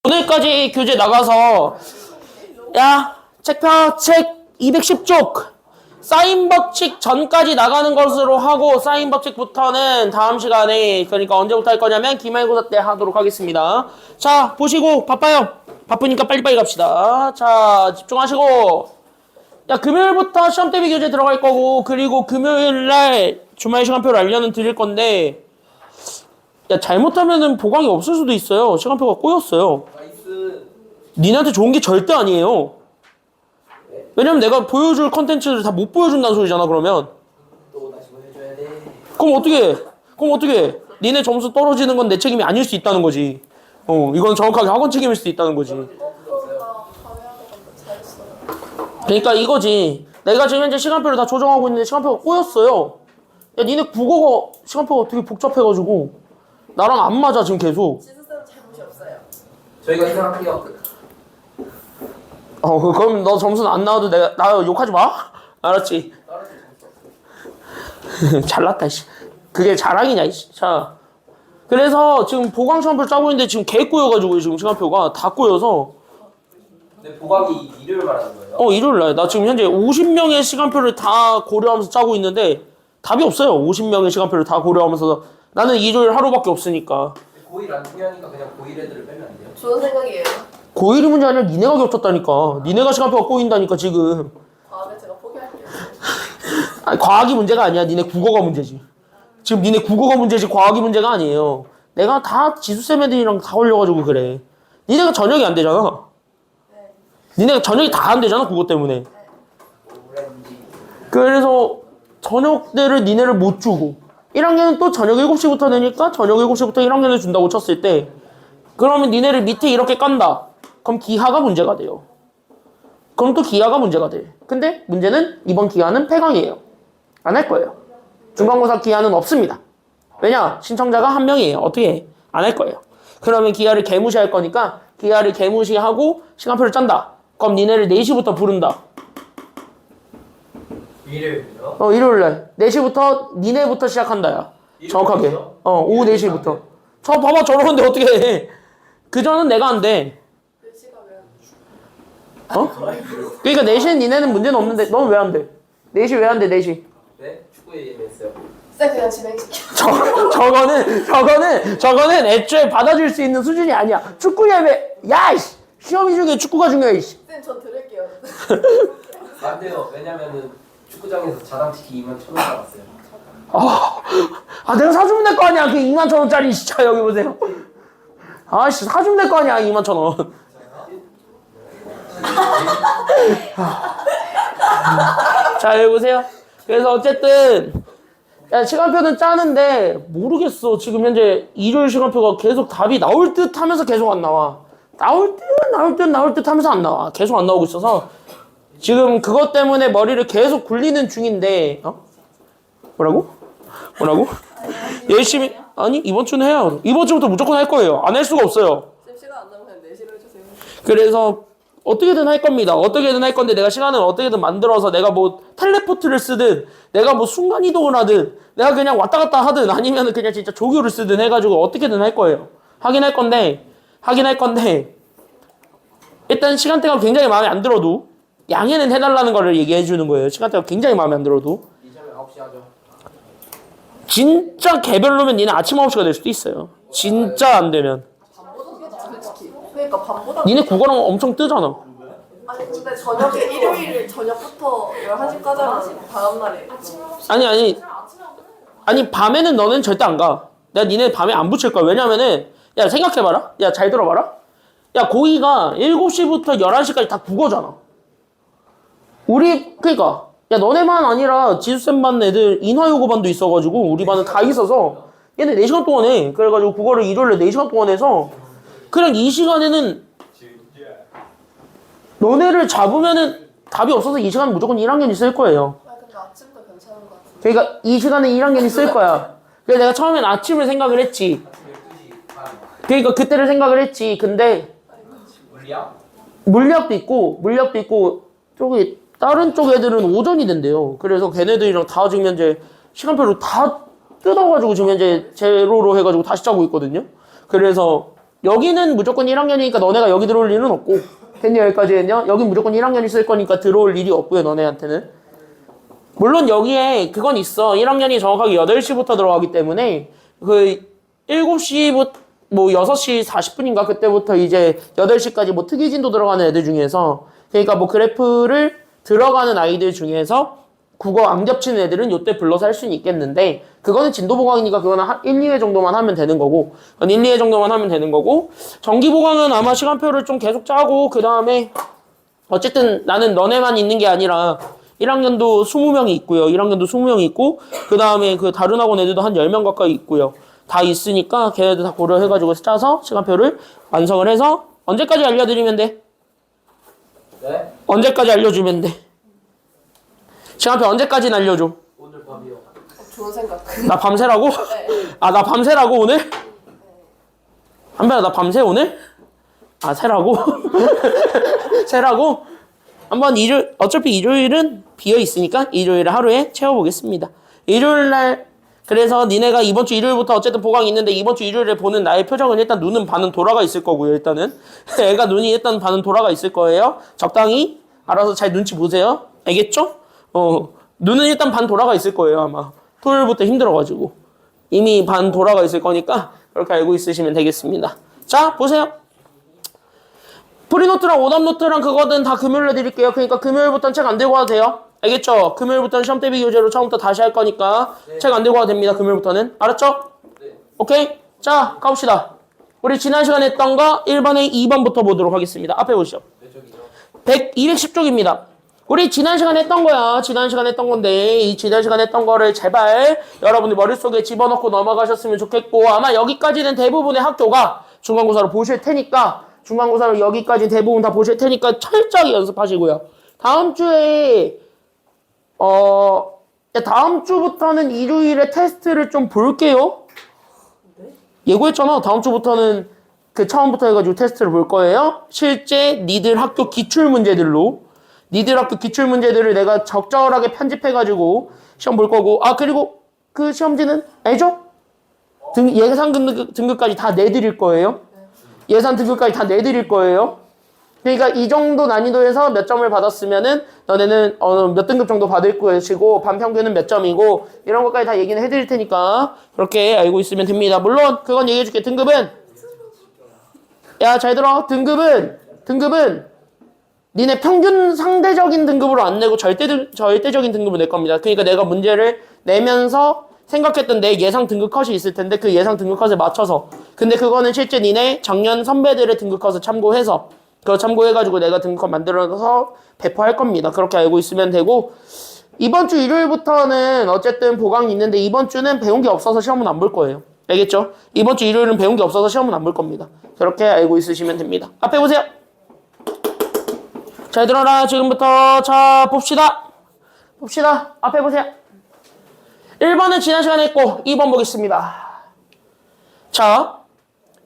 오늘까지 교재 나가서 야 책표 책 210쪽 사인 법칙 전까지 나가는 것으로 하고 사인 법칙부터는 다음 시간에 그러니까 언제부터 할 거냐면 기말고사 때 하도록 하겠습니다. 자 보시고 바빠요. 바쁘니까 빨리빨리 갑시다. 자 집중하시고 야 금요일부터 시험 대비 교재 들어갈 거고 그리고 금요일날 주말 시간표를 알려는 드릴 건데 야 잘못하면은 보강이 없을 수도 있어요. 시간표가 꼬였어요. 니네한테 좋은 게 절대 아니에요. 왜냐면 내가 보여줄 컨텐츠를 다 못 보여준다는 소리잖아. 그러면 또 다시 보여줘야 돼. 그럼 어떻게 니네 점수 떨어지는 건 내 책임이 아닐 수 있다는 거지. 이건 정확하게 학원 책임일 수도 있다는 거지. 그러니까 이거지. 내가 지금 현재 시간표를 다 조정하고 있는데 시간표가 꼬였어요. 야 니네 국어가 시간표가 되게 복잡해가지고 나랑 안 맞아 지금 계속. 지수쌤 잘못이 없어요. 저희가 이상할게요. 그럼 너 점수는 안 나와도 나 욕하지 마. 알았지? 잘났다 씨. 그게 자랑이냐 씨. 자 그래서 지금 보강 시간표를 짜고 있는데 지금 개 꼬여가지고 지금 시간표가 다 꼬여서. 근데 보강이 일요일 말하는 거예요? 일요일날 나 지금 현재 50명의 시간표를 다 고려하면서 짜고 있는데 답이 없어요. 50명의 시간표를 다 고려하면서 나는 일요일 하루밖에 없으니까. 고1 안 중요하니까 그냥 고1 애들을 빼면 안 돼요? 좋은 생각이에요. 고1이 문제 아니라 니네가 겹쳤다니까. 니네가 시간표가 꼬인다니까 지금. 다음에 제가 포기할게요. 아니, 과학이 문제가 아니야. 니네 국어가 문제지. 지금 니네 국어가 문제지 과학이 문제가 아니에요. 내가 다 지수쌤 애들이랑 다 올려가지고 그래. 니네가 저녁이 안 되잖아. 네. 니네가 저녁이 다 안 되잖아 그것 때문에. 그래서 저녁들을 니네를 못 주고 1학년은 또 저녁 7시부터 되니까 저녁 7시부터 1학년을 준다고 쳤을 때 그러면 니네를 밑에 이렇게 깐다. 그럼 기하가 문제가 돼요. 그럼 또 기하가 문제가 돼. 근데 문제는 이번 기하는 폐강이에요. 안 할 거예요. 중간고사 기하는 없습니다. 왜냐? 신청자가 한 명이에요. 어떻게 해? 안 할 거예요. 그러면 기하를 개무시할 거니까 기하를 개무시하고 시간표를 짠다. 그럼 니네를 4시부터 부른다. 일요일이요? 일요일날 4시부터 니네부터 시작한다 야. 정확하게. 오후 4시부터. 저 봐봐 저러는데 어떻게 해. 그전은 내가 안 돼. 4시가 왜 안 돼? 그러니까 4시는 니네는 문제는 없는데 넌 왜 안 돼? 4시 왜 안 돼 4시? 네? 축구 얘기했어요. 쌤 그냥 진행시켜. 저거는 애초에 받아줄 수 있는 수준이 아니야. 축구 예배 야 이씨 시험이 중에 축구가 중요해 이씨. 쌤 전 들을게요. 안 돼요. 왜냐면은 축구장에서 자당치기 21,000원 받았어요. 내가 사주면 될 거 아니야. 그 21,000원짜리 진짜 여기 보세요. 아씨 사주면 될 거 아니야 21,000원. 자 여기 보세요. 그래서 어쨌든 야 시간표는 짜는데 모르겠어. 지금 현재 일요일 시간표가 계속 답이 나올 듯 하면서 계속 안 나와. 나올 듯 하면서 안 나와. 계속 안 나오고 있어서 지금 그것 때문에 머리를 계속 굴리는 중인데 뭐라고? 열심히 아니 이번 주는 해요. 이번 주부터 무조건 할 거예요. 안 할 수가 없어요. 쌤 시간 안 나면 그냥 4시로 해주세요. 그래서 어떻게든 할 겁니다. 어떻게든 할 건데 내가 시간을 어떻게든 만들어서 내가 뭐 텔레포트를 쓰든 내가 뭐 순간이동을 하든 내가 그냥 왔다 갔다 하든 아니면 그냥 진짜 조교를 쓰든 해가지고 어떻게든 할 거예요. 하긴 할 건데 일단 시간대가 굉장히 마음에 안 들어도 양해는 해달라는 거를 얘기해 주는 거예요. 시간대가 굉장히 마음에 안 들어도. 이참에 9시 하죠. 진짜 개별로면 니네 아침 9시가 될 수도 있어요. 진짜 안 되면. 밤보다 솔직히. 그러니까 밤보다. 니네 국어랑 엄청 뜨잖아. 아니 근데 저녁에 일요일 저녁부터 11시까지 하면 다음 날에. 아니 밤에는 너는 절대 안 가. 내가 니네 밤에 안 붙일 거야. 왜냐면은 야 생각해봐라. 야 잘 들어봐라. 야 고2가 7시부터 11시까지 다 국어잖아. 그러니까 야 너네만 아니라 지수쌤 반 애들 인화요구반도 있어가지고 우리 반은 다 있어서 얘네 4시간 동안 해. 그래가지고 국어를 일요일에 4시간 동안 해서 그냥 이 시간에는 너네를 잡으면은 답이 없어서 이 시간은 무조건 1학년이 쓸 거예요. 근데 아침도 괜찮은 것 같아. 그러니까 이 시간에 1학년이 쓸 거야. 그래서 내가 처음엔 아침을 생각을 했지. 12시 반. 그러니까 그때를 생각을 했지. 근데 물리학도 있고 저기 다른 쪽 애들은 오전이 된대요. 그래서 걔네들이랑 다 지금 현재 시간표를 다 뜯어가지고 지금 현재 제로로 해가지고 다시 짜고 있거든요. 그래서 여기는 무조건 1학년이니까 너네가 여기 들어올 일은 없고. 됐냐, 여기까지는요? 여긴 무조건 1학년 있을 거니까 들어올 일이 없고요, 너네한테는. 물론 여기에 그건 있어. 1학년이 정확하게 8시부터 들어가기 때문에 그 7시부터 뭐 6시 40분인가 그때부터 이제 8시까지 뭐 특이진도 들어가는 애들 중에서 그러니까 뭐 그래프를 들어가는 아이들 중에서 국어 안 겹치는 애들은 요때 불러서 할 수는 있겠는데 그거는 진도 보강이니까 그거는 1, 2회 정도만 하면 되는 거고 그건 1, 2회 정도만 하면 되는 거고 정기 보강은 아마 시간표를 좀 계속 짜고 그 다음에 어쨌든 나는 너네만 있는 게 아니라 1학년도 20명이 있고요. 1학년도 20명이 있고 그 다음에 그 다른 학원 애들도 한 10명 가까이 있고요. 다 있으니까 걔네들 다 고려해가지고 짜서 시간표를 완성을 해서 언제까지 알려드리면 돼? 네? 언제까지 알려주면 돼? 시간표 언제까지 알려줘? 오늘 밤이요. 좋은 생각. 나 밤새라고? 아, 나 밤새라고 오늘? 한배야, 나 밤새 오늘? 아, 새라고? 새라고? 한번 어차피 일요일은 비어있으니까 일요일 하루에 채워보겠습니다. 일요일날, 그래서 니네가 이번 주 일요일부터 어쨌든 보강이 있는데 이번 주 일요일에 보는 나의 표정은 일단 눈은 반은 돌아가 있을 거고요, 일단은. 애가 눈이 일단 반은 돌아가 있을 거예요. 적당히 알아서 잘 눈치 보세요. 알겠죠? 눈은 일단 반 돌아가 있을 거예요, 아마. 토요일부터 힘들어가지고. 이미 반 돌아가 있을 거니까 그렇게 알고 있으시면 되겠습니다. 자, 보세요. 프리노트랑 오답노트랑 그거는 다 금요일에 드릴게요. 그러니까 금요일부터는 책 안 들고 와도 돼요. 알겠죠? 금요일부터는 시험 대비 교재로 처음부터 다시 할 거니까 네. 책 안 들고 와도 됩니다. 금요일부터는. 알았죠? 네. 오케이? 자, 가봅시다. 우리 지난 시간에 했던 거 1번에 2번부터 보도록 하겠습니다. 앞에 보시죠. 네, 저기요. 210쪽입니다. 우리 지난 시간에 했던 거야. 지난 시간에 했던 건데 이 지난 시간에 했던 거를 제발 여러분들 머릿속에 집어넣고 넘어가셨으면 좋겠고 아마 여기까지는 대부분의 학교가 중간고사로 보실 테니까 중간고사로 여기까지 대부분 다 보실 테니까 철저히 연습하시고요. 다음 주에 다음 주부터는 일요일에 테스트를 좀 볼게요. 예고했잖아. 다음 주부터는 그 처음부터 해가지고 테스트를 볼 거예요. 실제 니들 학교 기출문제들로 니들 학교 기출문제들을 내가 적절하게 편집해가지고 시험 볼 거고 그리고 그 시험지는 알죠? 예상 등급까지 다 내드릴 거예요. 예산 등급까지 다 내드릴 거예요. 그러니까 이 정도 난이도에서 몇 점을 받았으면은 너네는 몇 등급 정도 받을 것이고 반평균은 몇 점이고 이런 것까지 다 얘기는 해드릴 테니까 그렇게 알고 있으면 됩니다. 물론 그건 얘기해줄게. 등급은 야, 잘 들어. 등급은 니네 평균 상대적인 등급으로 안 내고 절대적인 등급으로 낼 겁니다. 그러니까 내가 문제를 내면서 생각했던 내 예상 등급 컷이 있을 텐데 그 예상 등급 컷에 맞춰서 근데 그거는 실제 니네 작년 선배들의 등급 컷을 참고해서 그거 참고해가지고 내가 등급 컷 만들어서 배포할 겁니다. 그렇게 알고 있으면 되고 이번 주 일요일부터는 어쨌든 보강이 있는데 이번 주는 배운 게 없어서 시험은 안 볼 거예요. 알겠죠? 이번 주 일요일은 배운 게 없어서 시험은 안 볼 겁니다. 그렇게 알고 있으시면 됩니다. 앞에 보세요. 잘 들어라. 지금부터 자 봅시다. 앞에 보세요. 1번은 지난 시간에 했고 2번 보겠습니다. 자,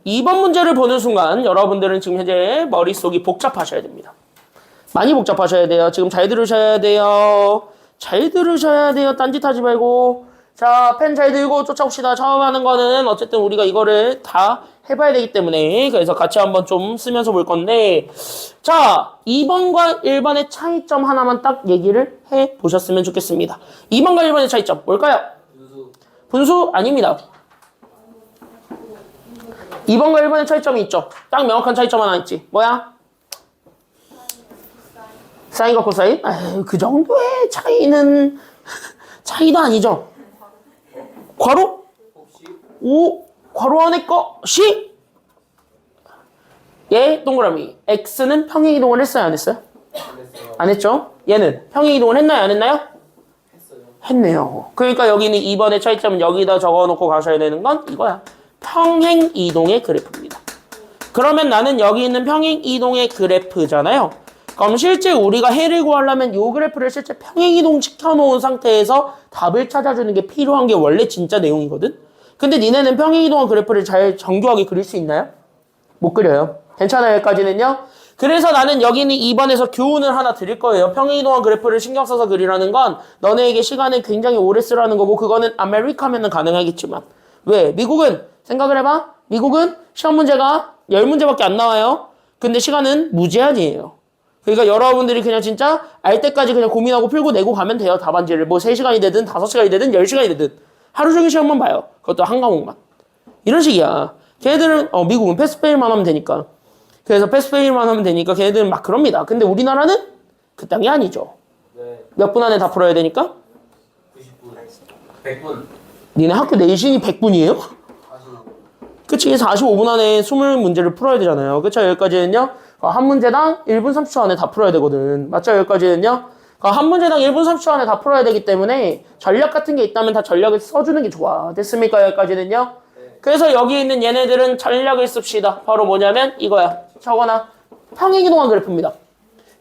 2번 문제를 보는 순간 여러분들은 지금 현재 머릿속이 복잡하셔야 됩니다. 많이 복잡하셔야 돼요. 지금 잘 들으셔야 돼요. 딴짓하지 말고. 자, 펜 잘 들고 쫓아옵시다. 처음 하는 거는 어쨌든 우리가 이거를 다 해봐야 되기 때문에 그래서 같이 한번 좀 쓰면서 볼 건데 자, 2번과 1번의 차이점 하나만 딱 얘기를 해보셨으면 좋겠습니다. 2번과 1번의 차이점 뭘까요? 분수 아닙니다. 2번과 1번의 차이점이 있죠. 딱 명확한 차이점 하나 있지. 뭐야? 사인과 코사인? 그 정도의 차이는 차이도 아니죠. 괄호? 괄호 안에 것이 얘 동그라미 x는 평행이동을 했어요 안 했어요? 안 했죠? 얘는 평행이동을 했나요 안 했나요? 했네요. 그러니까 여기는 2번의 차이점은 여기다 적어놓고 가셔야 되는 건 이거야. 평행이동의 그래프입니다. 그러면 나는 여기 있는 평행이동의 그래프잖아요. 그럼 실제 우리가 해를 구하려면 이 그래프를 실제 평행이동 시켜놓은 상태에서 답을 찾아주는 게 필요한 게 원래 진짜 내용이거든? 근데 니네는 평행이동한 그래프를 잘 정교하게 그릴 수 있나요? 못 그려요. 괜찮아요, 여기까지는요? 그래서 나는 여기는 2번에서 교훈을 하나 드릴 거예요. 평행이동한 그래프를 신경 써서 그리라는 건 너네에게 시간을 굉장히 오래 쓰라는 거고 그거는 아메리카면은 가능하겠지만 왜? 미국은 생각을 해봐. 미국은 시험 문제가 10문제밖에 안 나와요. 근데 시간은 무제한이에요. 그러니까 여러분들이 그냥 진짜 알 때까지 그냥 고민하고 풀고 내고 가면 돼요. 답안지를. 뭐 3시간이 되든 5시간이 되든 10시간이 되든 하루 종일 시험만 봐요. 그것도 한 과목만. 이런 식이야. 걔네들은 미국은 패스페일만 하면 되니까. 그래서 패스페일만 하면 되니까 걔네들은 막 그럽니다. 근데 우리나라는 그 땅이 아니죠. 네. 몇 분 안에 다 풀어야 되니까? 90분. 100분. 니네 학교 내신이 100분이에요? 45분. 그치, 45분 안에 20문제를 풀어야 되잖아요. 그쵸, 여기까지는요. 한 문제당 1분 30초 안에 다 풀어야 되거든. 맞죠, 여기까지는요. 한 문제당 1분 30초 안에 다 풀어야 되기 때문에 전략 같은 게 있다면 다 전략을 써주는 게 좋아. 됐습니까, 여기까지는요. 그래서 여기 있는 얘네들은 전략을 씁시다. 바로 뭐냐면 이거야. 저거나 평행이동한 그래프입니다.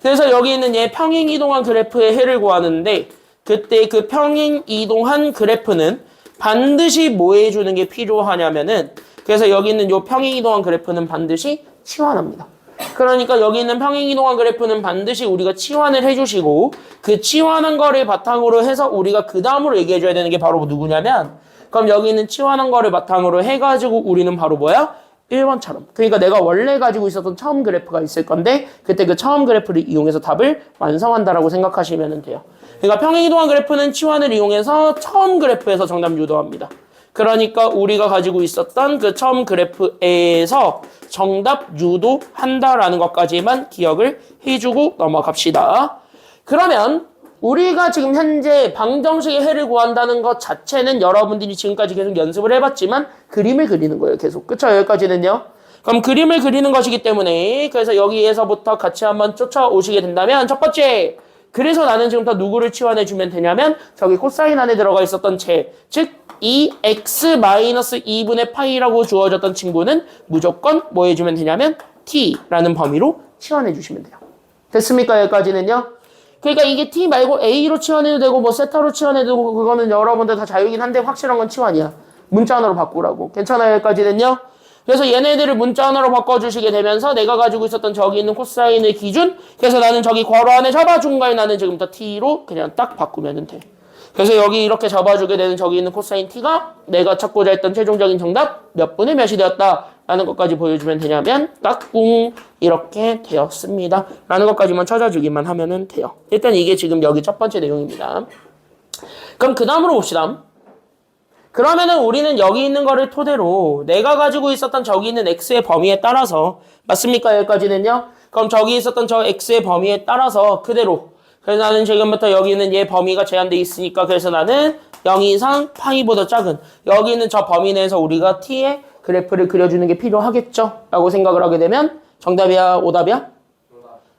그래서 여기 있는 얘 평행이동한 그래프의 해를 구하는데 그때 그 평행이동한 그래프는 반드시 뭐 해주는 게 필요하냐면은 그래서 여기 있는 요 평행이동한 그래프는 반드시 치환합니다. 그러니까 여기 있는 평행이동한 그래프는 반드시 우리가 치환을 해주시고 그 치환한 거를 바탕으로 해서 우리가 그 다음으로 얘기해줘야 되는 게 바로 누구냐면 그럼 여기 있는 치환한 거를 바탕으로 해가지고 우리는 바로 뭐야? 1번처럼. 그러니까 내가 원래 가지고 있었던 처음 그래프가 있을 건데 그때 그 처음 그래프를 이용해서 답을 완성한다라고 생각하시면 돼요. 그러니까 평행이동한 그래프는 치환을 이용해서 처음 그래프에서 정답 유도합니다. 그러니까 우리가 가지고 있었던 그 처음 그래프에서 정답 유도한다라는 것까지만 기억을 해주고 넘어갑시다. 그러면 우리가 지금 현재 방정식의 해를 구한다는 것 자체는 여러분들이 지금까지 계속 연습을 해봤지만 그림을 그리는 거예요. 계속. 그쵸? 여기까지는요. 그럼 그림을 그리는 것이기 때문에 그래서 여기에서부터 같이 한번 쫓아오시게 된다면 첫 번째 그래서 나는 지금부터 누구를 치환해주면 되냐면 저기 코사인 안에 들어가 있었던 즉 이 x-2분의 파이라고 주어졌던 친구는 무조건 뭐 해주면 되냐면 t라는 범위로 치환해주시면 돼요. 됐습니까? 여기까지는요. 그러니까 이게 t 말고 a로 치환해도 되고 뭐 세타로 치환해도 되고 그거는 여러분들 다 자유긴 한데 확실한 건 치환이야. 문자언어로 바꾸라고. 괜찮아요? 여기까지는요. 그래서 얘네들을 문자언어로 바꿔주시게 되면서 내가 가지고 있었던 저기 있는 코사인의 기준 그래서 나는 저기 괄호 안에 잡아준 걸 나는 지금부터 t로 그냥 딱 바꾸면 돼. 그래서 여기 이렇게 잡아주게 되는 저기 있는 코사인 t가 내가 찾고자 했던 최종적인 정답 몇 분의 몇이 되었다 라는 것까지 보여주면 되냐면 딱꿍 이렇게 되었습니다 라는 것까지만 찾아주기만 하면 돼요. 일단 이게 지금 여기 첫 번째 내용입니다. 그럼 그 다음으로 봅시다. 그러면은 우리는 여기 있는 거를 토대로 내가 가지고 있었던 저기 있는 x의 범위에 따라서 맞습니까? 여기까지는요. 그럼 저기 있었던 저 x의 범위에 따라서 그대로 그래서 나는 지금부터 여기 있는 얘 범위가 제한돼 있으니까 그래서 나는 0 이상 파이보다 작은 여기 있는 저 범위 내에서 우리가 t의 그래프를 그려주는 게 필요하겠죠? 라고 생각을 하게 되면 정답이야? 오답이야?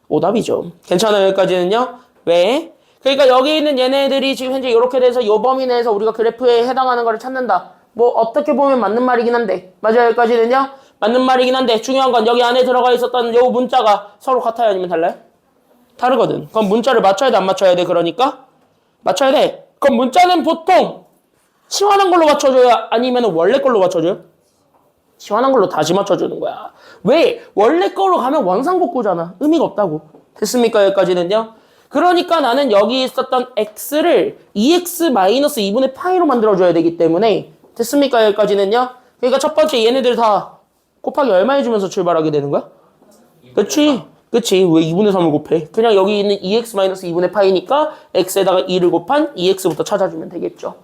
오답이죠. 괜찮아요? 여기까지는요? 왜? 그러니까 여기 있는 얘네들이 지금 현재 이렇게 돼서 이 범위 내에서 우리가 그래프에 해당하는 거를 찾는다. 뭐 어떻게 보면 맞는 말이긴 한데 맞아요? 여기까지는요? 맞는 말이긴 한데 중요한 건 여기 안에 들어가 있었던 요 문자가 서로 같아요? 아니면 달라요? 다르거든. 그럼 문자를 맞춰야 돼? 안 맞춰야 돼? 그러니까? 맞춰야 돼. 그럼 문자는 보통 치환한 걸로 맞춰줘요? 아니면 원래 걸로 맞춰줘요? 치환한 걸로 다시 맞춰주는 거야. 왜? 원래 걸로 가면 원상복구잖아. 의미가 없다고. 됐습니까? 여기까지는요? 그러니까 나는 여기 있었던 x를 2x-2분의 파이로 만들어줘야 되기 때문에 됐습니까? 여기까지는요? 그러니까 첫 번째 얘네들 다 곱하기 얼마 해주면서 출발하게 되는 거야? 그치? 그치? 왜 2분의 3을 곱해? 그냥 여기 있는 2x-2분의 파이니까 x에다가 2를 곱한 2x부터 찾아주면 되겠죠.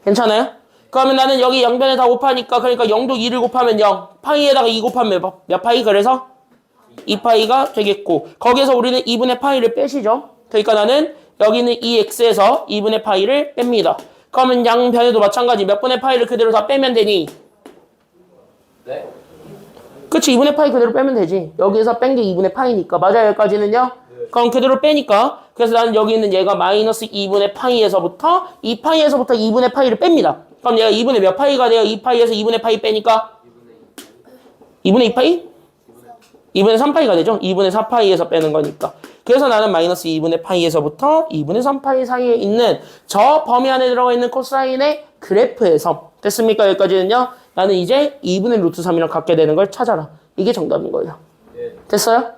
괜찮아요? 그러면 나는 여기 양변에 다 곱하니까 그러니까 0도 2를 곱하면 0 파이에다가 2 곱하면 몇 파이? 그래서 2파이가 되겠고 거기에서 우리는 2분의 파이를 빼시죠. 그러니까 나는 여기 있는 2x에서 2분의 파이를 뺍니다. 그러면 양변에도 마찬가지 몇 분의 파이를 그대로 다 빼면 되니? 네? 그치 2분의 파이 그대로 빼면 되지. 여기에서 뺀 게 2분의 파이니까 맞아요? 여기까지는요? 네. 그럼 그대로 빼니까 그래서 나는 여기 있는 얘가 마이너스 2분의 파이에서부터 2파이에서부터 2분의 파이를 뺍니다. 그럼 얘가 2분의 몇 파이가 돼요? 2파이에서 2분의 파이 빼니까 2분의 2파이? 2분의 3파이가 되죠? 2분의 4파이에서 빼는 거니까. 그래서 나는 마이너스 2분의 파이에서부터 2분의 3파이 사이에 있는 저 범위 안에 들어가 있는 코사인의 그래프에서 됐습니까? 여기까지는요. 나는 이제 2분의 루트 3이랑 같게 되는 걸 찾아라. 이게 정답인 거예요. 됐어요?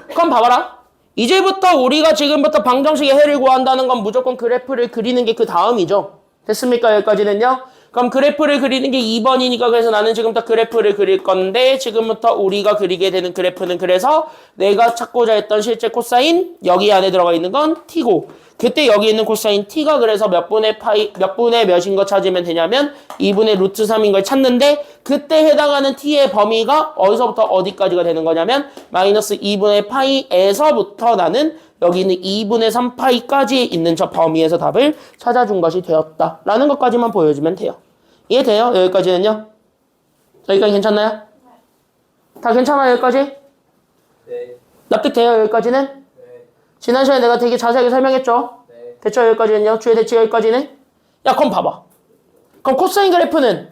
그럼 봐봐라. 이제부터 우리가 지금부터 방정식의 해를 구한다는 건 무조건 그래프를 그리는 게 그 다음이죠. 됐습니까? 여기까지는요. 그럼 그래프를 그리는 게 2번이니까 그래서 나는 지금부터 그래프를 그릴 건데 지금부터 우리가 그리게 되는 그래프는 그래서 내가 찾고자 했던 실제 코사인 여기 안에 들어가 있는 건 t고 그때 여기 있는 코사인 t가 그래서 몇 분의 몇인 거 찾으면 되냐면 2분의 루트 3인 걸 찾는데 그때 해당하는 t의 범위가 어디서부터 어디까지가 되는 거냐면 마이너스 2분의 파이에서부터 나는 여기 있는 2분의 3파이까지 있는 저 범위에서 답을 찾아준 것이 되었다 라는 것까지만 보여주면 돼요. 이해돼요? 여기까지는요? 여기까지 괜찮나요? 다 괜찮아요? 여기까지? 네. 납득돼요? 여기까지는? 네. 지난 시간에 내가 되게 자세하게 설명했죠? 네. 됐죠? 여기까지는요? 주의 대치 여기까지는? 야 그럼 봐봐. 그럼 코사인 그래프는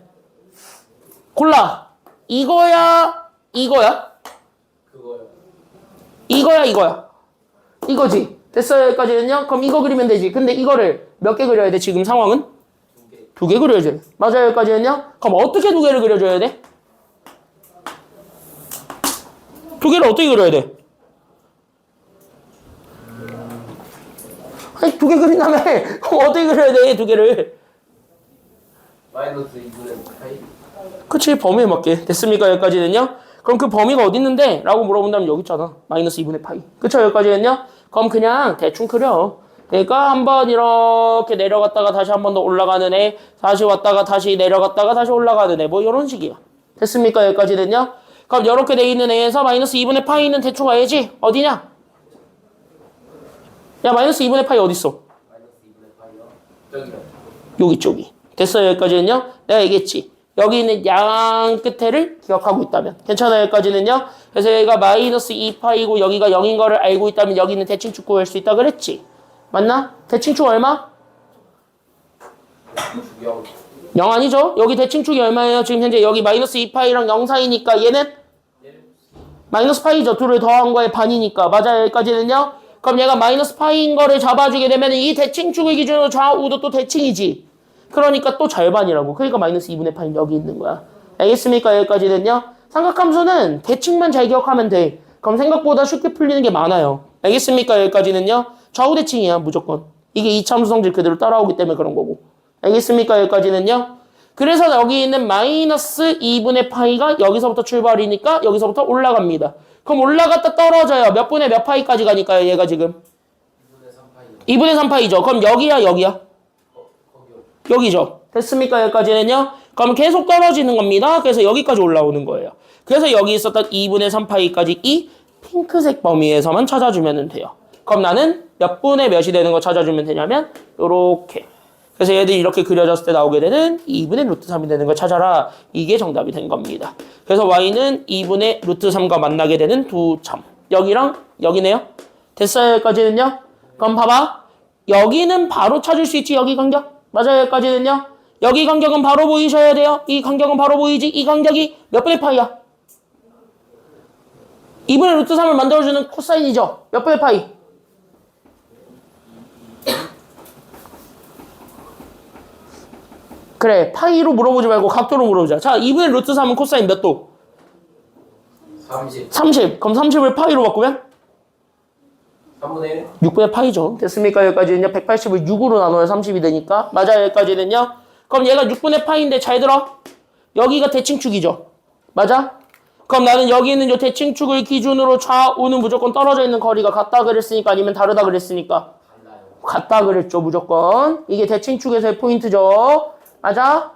골라. 이거야? 이거야? 그거요. 이거야? 이거야? 이거지? 됐어요? 여기까지는요? 그럼 이거 그리면 되지. 근데 이거를 몇 개 그려야 돼? 지금 상황은? 2개. 2개 그려야지. 맞아요? 여기까지는요? 그럼 어떻게 2개를 그려줘야 돼? 2개를 어떻게 그려야 돼? 아니 2개 그린다며. 그럼 어떻게 그려야 돼? 2개를. 마이너스 2분의 파이. 그치, 범위에 맞게. 됐습니까? 여기까지는요? 그럼 그 범위가 어디 있는데? 라고 물어본다면 여기 있잖아. 마이너스 2분의 파이. 그쵸? 여기까지는요? 그럼 그냥 대충 그려. 그러니까 한번 이렇게 내려갔다가 다시 한 번 더 올라가는 애, 다시 왔다가 다시 내려갔다가 다시 올라가는 애, 뭐 이런 식이야. 됐습니까? 여기까지는요? 그럼 이렇게 돼 있는 애에서 마이너스 2분의 파이는 대충 알지? 어디냐? 야, 마이너스 2분의 파이 어딨어? 마이너스 2분의 파이요. 저기요. 여기 쪽이. 됐어요? 여기까지는요? 내가 얘기했지. 여기 있는 양 끝에를 기억하고 있다면. 괜찮아요? 여기까지는요? 그래서 여기가 마이너스 2파이고 여기가 0인 거를 알고 있다면 여기 있는 대칭축 구할 수 있다 그랬지? 맞나? 대칭축 얼마? 0. 0 아니죠? 여기 대칭축이 얼마예요? 지금 현재 여기 마이너스 2파이랑 0 사이니까 얘는? 마이너스 파이죠. 둘을 더한 거의 반이니까. 맞아요? 여기까지는요? 그럼 얘가 마이너스 파이인 거를 잡아주게 되면 이 대칭축을 기준으로 좌우도 또 대칭이지. 그러니까 또 절반이라고. 그러니까 마이너스 2분의 파이 여기 있는 거야. 알겠습니까? 여기까지는요? 삼각함수는 대칭만 잘 기억하면 돼. 그럼 생각보다 쉽게 풀리는 게 많아요. 알겠습니까? 여기까지는요? 좌우 대칭이야 무조건. 이게 이차함수 성질 그대로 따라오기 때문에 그런 거고. 알겠습니까? 여기까지는요? 그래서 여기 있는 마이너스 2분의 파이가 여기서부터 출발이니까 여기서부터 올라갑니다. 그럼 올라갔다 떨어져요. 몇 분의 몇 파이까지 가니까요? 얘가 지금 2분의 3파이요. 2분의 3파이죠. 그럼 여기야 여기야? 거기요. 여기죠. 됐습니까? 여기까지는요? 그럼 계속 떨어지는 겁니다. 그래서 여기까지 올라오는 거예요. 그래서 여기 있었던 2분의 3파이까지 이 핑크색 범위에서만 찾아주면 돼요. 그럼 나는 몇 분의 몇이 되는 거 찾아주면 되냐면 요렇게. 그래서 얘들이 이렇게 그려졌을 때 나오게 되는 2분의 루트 3이 되는 걸 찾아라. 이게 정답이 된 겁니다. 그래서 y는 2분의 루트 3과 만나게 되는 두 점. 여기랑 여기네요. 됐어요? 여기까지는요? 그럼 봐봐. 여기는 바로 찾을 수 있지. 여기 간격. 맞아요? 여기까지는요? 여기 간격은 바로 보이셔야 돼요. 이 간격은 바로 보이지. 이 간격이 몇 분의 파이야? 2분의 루트 3을 만들어주는 코사인이죠. 몇 분의 파이? 그래, 파이로 물어보지 말고 각도로 물어보자. 자, 2분의 루트 3은 코사인 몇 도? 30. 30. 그럼 30을 파이로 바꾸면? 3분의 1. 6분의 파이죠. 됐습니까? 여기까지는요. 180을 6으로 나눠야 30이 되니까. 맞아요. 여기까지는요. 그럼 얘가 6분의 파이인데 잘 들어. 여기가 대칭축이죠. 맞아? 그럼 나는 여기 있는 이 대칭축을 기준으로 좌우는 무조건 떨어져 있는 거리가 같다 그랬으니까 아니면 다르다 그랬으니까? 달라요. 같다 그랬죠. 무조건. 이게 대칭축에서의 포인트죠. 맞아?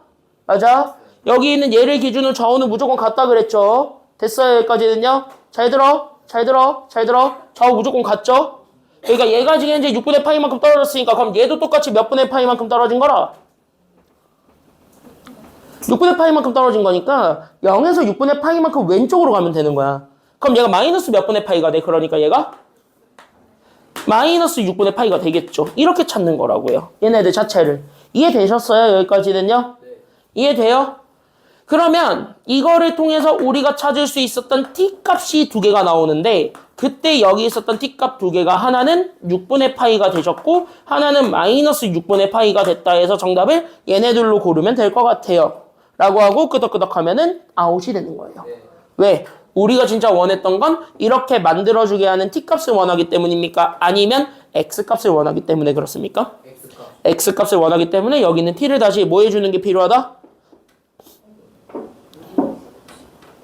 맞아? 여기 있는 얘를 기준으로 좌우는 무조건 같다 그랬죠. 됐어요. 여기까지는요. 잘 들어. 잘 들어. 잘 들어. 좌우 무조건 같죠? 그러니까 얘가 지금 이제 6분의 파이만큼 떨어졌으니까 그럼 얘도 똑같이 몇 분의 파이만큼 떨어진 거라? 6분의 파이만큼 떨어진 거니까 0에서 6분의 파이만큼 왼쪽으로 가면 되는 거야. 그럼 얘가 마이너스 몇 분의 파이가 돼? 그러니까 얘가 마이너스 6분의 파이가 되겠죠. 이렇게 찾는 거라고요. 얘네들 자체를. 이해되셨어요? 여기까지는요? 네. 이해돼요? 그러면 이거를 통해서 우리가 찾을 수 있었던 t값이 두 개가 나오는데 그때 여기 있었던 t값 두 개가 하나는 6분의 파이가 되셨고 하나는 마이너스 6분의 파이가 됐다 해서 정답을 얘네들로 고르면 될 것 같아요. 라고 하고 끄덕끄덕 하면은 아웃이 되는 거예요. 네. 왜? 우리가 진짜 원했던 건 이렇게 만들어주게 하는 t값을 원하기 때문입니까? 아니면 x값을 원하기 때문에 그렇습니까? X값. x 값을 원하기 때문에 여기 있는 t를 다시 뭐 해주는 게 필요하다?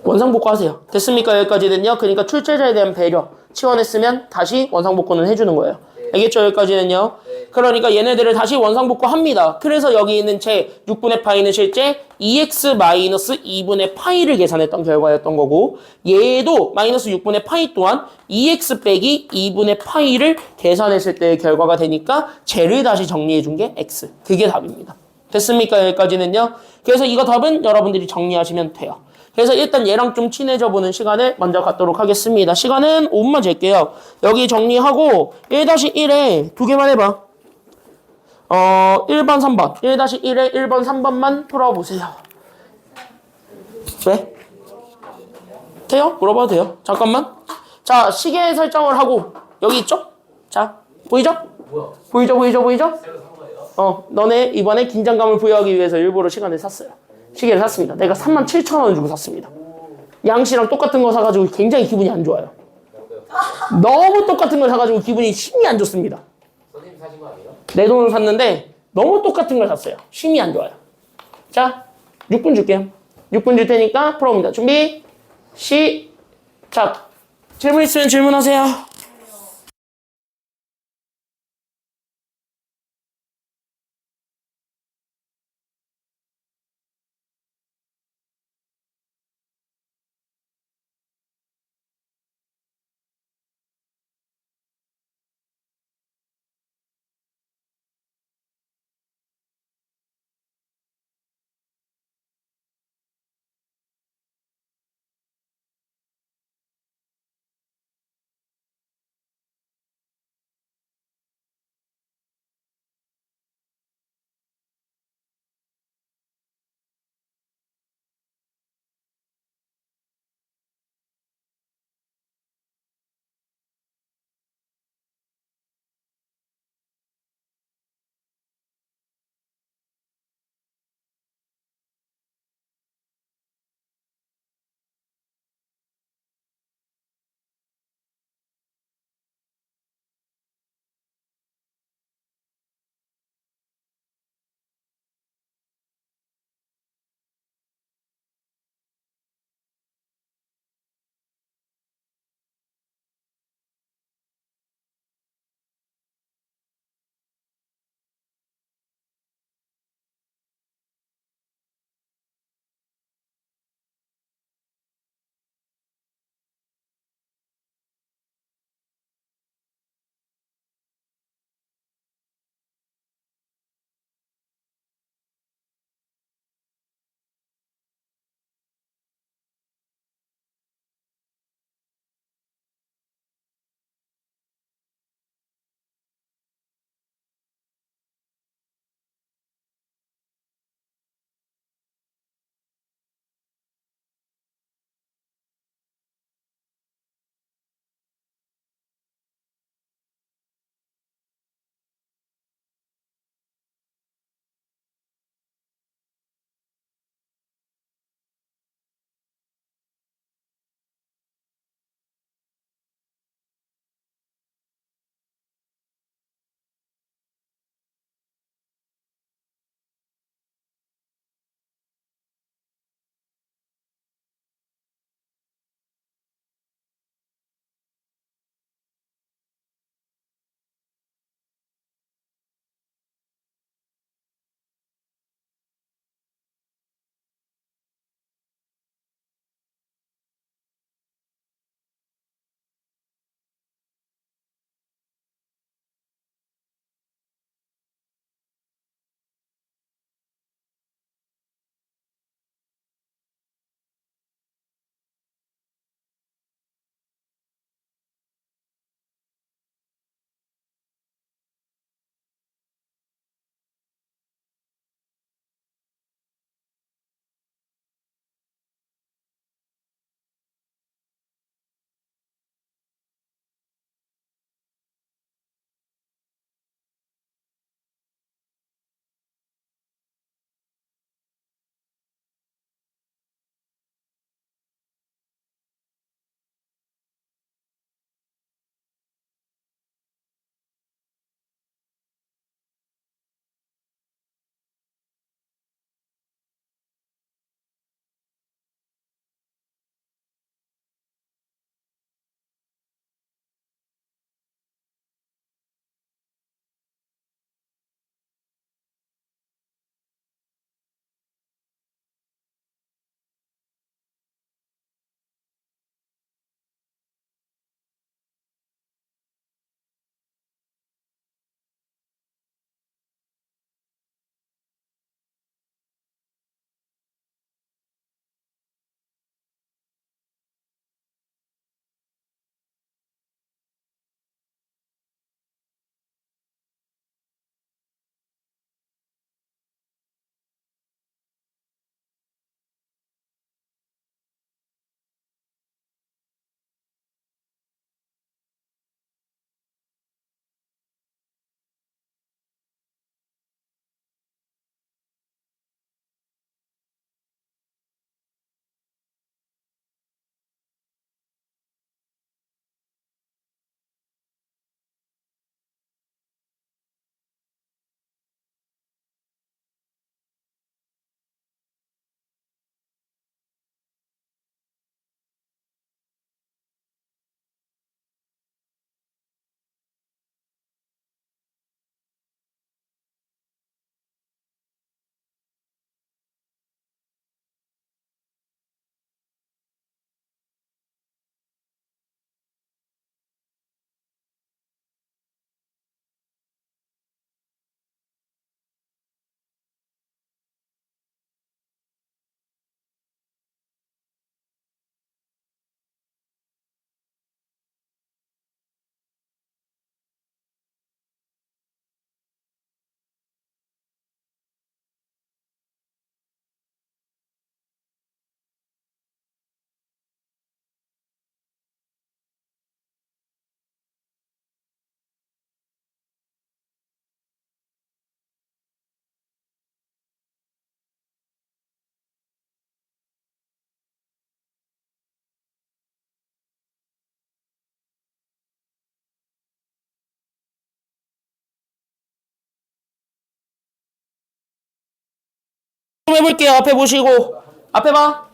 원상복구하세요. 됐습니까? 여기까지는요. 그러니까 출제자에 대한 배려 치원했으면 다시 원상복구는 해주는 거예요. 알겠죠? 여기까지는요. 그러니까 얘네들을 다시 원상복구합니다. 그래서 여기 있는 제 6분의 파이는 실제 2x-2분의 파이를 계산했던 결과였던 거고, 얘도 마이너스 6분의 파이 또한 2x 빼기 2분의 파이를 계산했을 때의 결과가 되니까 쟤를 다시 정리해 준 게 x. 그게 답입니다. 됐습니까? 여기까지는요. 그래서 이거 답은 여러분들이 정리하시면 돼요. 그래서 일단 얘랑 좀 친해져 보는 시간을 먼저 갖도록 하겠습니다. 시간은 5분만 잴게요. 여기 정리하고 1-1에 두 개만 해봐. 1번, 3번. 1-1에 1번, 3번만 풀어보세요. 왜? 돼요? 물어봐도 돼요. 잠깐만. 자, 시계 설정을 하고 여기 있죠? 자, 보이죠? 뭐야? 보이죠? 새로 산 거예요? 너네 이번에 긴장감을 부여하기 위해서 일부러 시간을 샀어요. 시계를 샀습니다. 내가 37,000원 주고 샀습니다. 양씨랑 똑같은 거 사가지고 굉장히 기분이 안 좋아요. 너무 똑같은 걸 사가지고 기분이 힘이 안 좋습니다. 선생님 사신 거 아니에요? 내 돈으로 샀는데 너무 똑같은 걸 샀어요. 힘이 안 좋아요. 자, 6분 줄게요. 6분 줄 테니까 풀어봅니다. 준비, 시작. 질문 있으면 질문하세요. 좀 해볼게요. 앞에 보시고. 앞에 봐.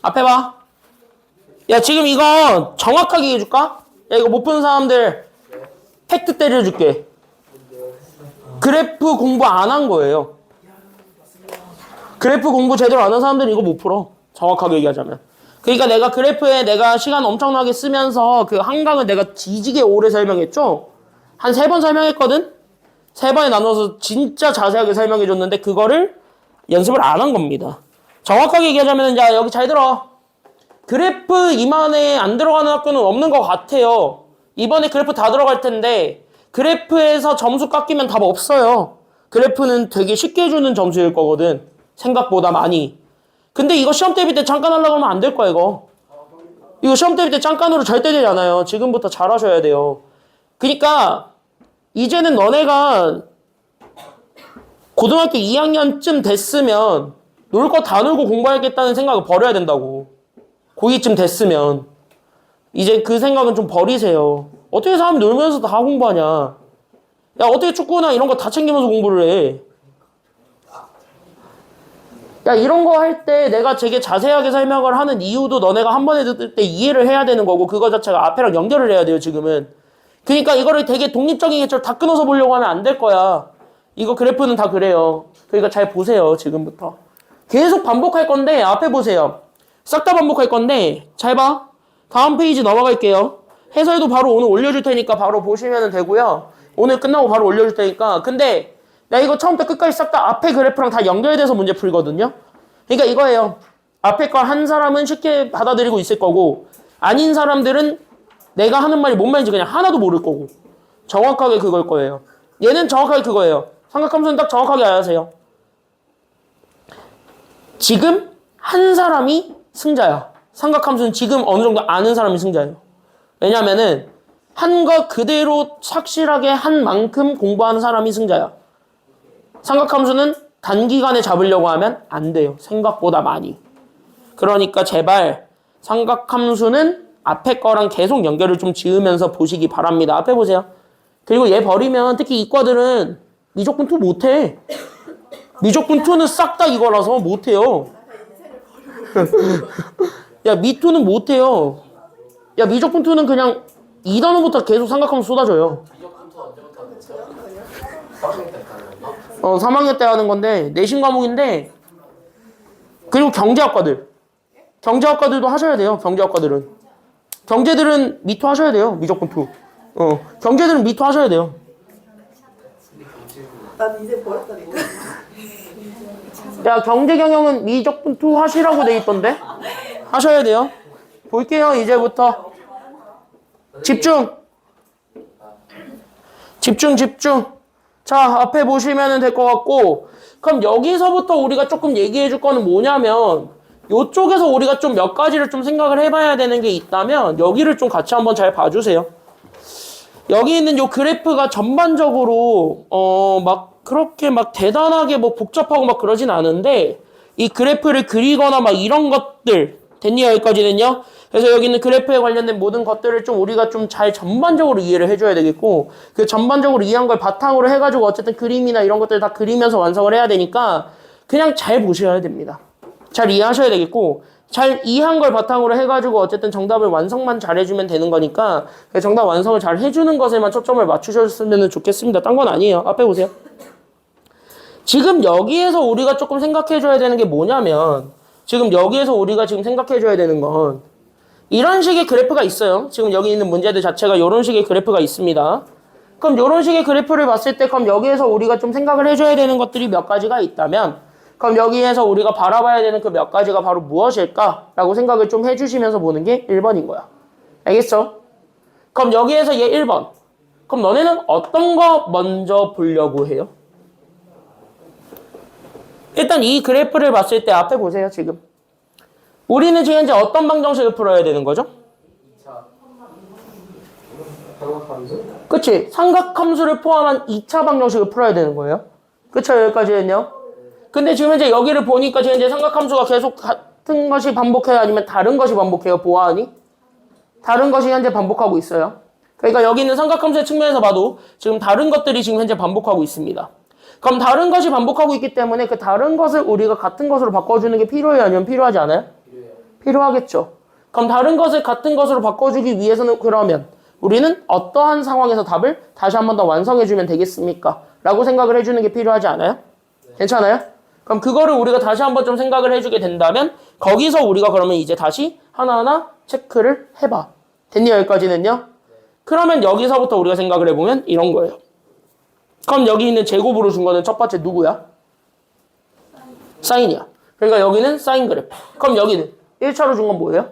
앞에 봐. 야, 지금 이거 정확하게 해줄까? 야, 이거 못 푸는 사람들 팩트 때려줄게. 그래프 공부 안 한 거예요. 그래프 공부 제대로 안 한 사람들은 이거 못 풀어. 정확하게 얘기하자면. 그러니까 내가 그래프에 내가 시간 엄청나게 쓰면서 그 한강을 내가 지지게 오래 설명했죠? 한 3번 설명했거든? 3번에 나눠서 진짜 자세하게 설명해줬는데 그거를 연습을 안 한 겁니다. 정확하게 얘기하자면 자 여기 잘 들어. 그래프 이만에 안 들어가는 학교는 없는 것 같아요. 이번에 그래프 다 들어갈 텐데 그래프에서 점수 깎이면 답 없어요. 그래프는 되게 쉽게 해주는 점수일 거거든. 생각보다 많이. 근데 이거 시험 대비 때 잠깐 하려고 하면 안 될 거야 이거. 이거 시험 대비 때 잠깐으로 절대 되지 않아요. 지금부터 잘 하셔야 돼요. 그러니까 이제는 너네가 고등학교 2학년쯤 됐으면 놀 거 다 놀고 공부하겠다는 생각을 버려야 된다고. 고2쯤 됐으면. 이제 그 생각은 좀 버리세요. 어떻게 사람이 놀면서 다 공부하냐. 야 어떻게 축구나 이런 거 다 챙기면서 공부를 해. 야 이런 거 할 때 내가 되게 자세하게 설명을 하는 이유도 너네가 한 번에 듣을 때 이해를 해야 되는 거고 그거 자체가 앞에랑 연결을 해야 돼요 지금은. 그러니까 이거를 되게 독립적인 개념 다 끊어서 보려고 하면 안 될 거야. 이거 그래프는 다 그래요. 그러니까 잘 보세요 지금부터. 계속 반복할 건데 앞에 보세요. 싹 다 반복할 건데 잘 봐. 다음 페이지 넘어갈게요. 해설도 바로 오늘 올려줄 테니까 바로 보시면 되고요. 오늘 끝나고 바로 올려줄 테니까. 근데 나 이거 처음부터 끝까지 싹 다 앞에 그래프랑 다 연결돼서 문제 풀거든요. 그러니까 이거예요. 앞에 거 한 사람은 쉽게 받아들이고 있을 거고 아닌 사람들은 내가 하는 말이 뭔 말인지 그냥 하나도 모를 거고 정확하게 그걸 거예요. 얘는 정확하게 그거예요. 삼각함수는 딱 정확하게 아세요. 지금 한 사람이 승자야. 삼각함수는 지금 어느 정도 아는 사람이 승자예요. 왜냐면은 한 거 그대로 확실하게 한 만큼 공부하는 사람이 승자야. 삼각함수는 단기간에 잡으려고 하면 안 돼요. 생각보다 많이. 그러니까 제발 삼각함수는 앞에 거랑 계속 연결을 좀 지으면서 보시기 바랍니다. 앞에 보세요. 그리고 얘 버리면 특히 이과들은 미적분2 못해. 미적분2는 싹 다 이거라서 못해요. 야 미2는 못해요. 야 미적분2는 그냥 2단원부터 계속 삼각함수 쏟아져요. 3학년 때 하는 건데 내신 과목인데 그리고 경제학과들도 하셔야 돼요. 경제들은 미투 하셔야 돼요. 미적분2. 경제들은 미투 하셔야 돼요. 난 이제 버렸다니까. 야 경제 경영은 미적분2 하시라고 돼 있던데 하셔야 돼요. 볼게요. 이제부터 집중. 자 앞에 보시면 될 것 같고 그럼 여기서부터 우리가 조금 얘기해 줄 거는 뭐냐면 이쪽에서 우리가 좀 몇 가지를 좀 생각을 해봐야 되는 게 있다면 여기를 좀 같이 한번 잘 봐주세요. 여기 있는 요 그래프가 전반적으로 막 그렇게 막 대단하게 뭐 복잡하고 막 그러진 않은데 이 그래프를 그리거나 막 이런 것들 됐니 여기까지는요? 그래서 여기 있는 그래프에 관련된 모든 것들을 좀 우리가 좀 잘 전반적으로 이해를 해줘야 되겠고 그 전반적으로 이해한 걸 바탕으로 해가지고 어쨌든 그림이나 이런 것들 다 그리면서 완성을 해야 되니까 그냥 잘 보셔야 됩니다. 잘 이해하셔야 되겠고 잘 이해한 걸 바탕으로 해가지고 어쨌든 정답을 완성만 잘 해주면 되는 거니까 정답 완성을 잘 해주는 것에만 초점을 맞추셨으면 좋겠습니다. 딴 건 아니에요. 앞에 보세요. 지금 여기에서 우리가 조금 생각해줘야 되는 게 뭐냐면 지금 여기에서 우리가 지금 생각해줘야 되는 건 이런 식의 그래프가 있어요. 지금 여기 있는 문제들 자체가 이런 식의 그래프가 있습니다. 그럼 이런 식의 그래프를 봤을 때 그럼 여기에서 우리가 좀 생각을 해줘야 되는 것들이 몇 가지가 있다면 그럼 여기에서 우리가 바라봐야 되는 그 몇 가지가 바로 무엇일까라고 생각을 좀 해주시면서 보는 게 1번인 거야. 알겠어? 그럼 여기에서 얘 1번. 그럼 너네는 어떤 거 먼저 보려고 해요? 일단 이 그래프를 봤을 때 앞에 보세요, 지금. 우리는 지금 현재 어떤 방정식을 풀어야 되는 거죠? 그치? 삼각함수를 포함한 2차 방정식을 풀어야 되는 거예요. 그쵸? 여기까지는요? 근데 지금 현재 여기를 보니까 지금 현재 삼각함수가 계속 같은 것이 반복해요? 아니면 다른 것이 반복해요? 보아하니? 다른 것이 현재 반복하고 있어요. 그러니까 여기 있는 삼각함수의 측면에서 봐도 지금 다른 것들이 지금 현재 반복하고 있습니다. 그럼 다른 것이 반복하고 있기 때문에 그 다른 것을 우리가 같은 것으로 바꿔주는 게 필요해요? 아니면 필요하지 않아요? 필요하겠죠. 그럼 다른 것을 같은 것으로 바꿔주기 위해서는 그러면 우리는 어떠한 상황에서 답을 다시 한 번 더 완성해주면 되겠습니까? 라고 생각을 해주는 게 필요하지 않아요? 괜찮아요? 그럼 그거를 우리가 다시 한번 좀 생각을 해주게 된다면 거기서 우리가 그러면 이제 다시 하나하나 체크를 해봐. 됐니 여기까지는요? 그러면 여기서부터 우리가 생각을 해보면 이런 거예요. 그럼 여기 있는 제곱으로 준 거는 첫 번째 누구야? 사인이야. 그러니까 여기는 사인 그래프. 그럼 여기는 1차로 준 건 뭐예요?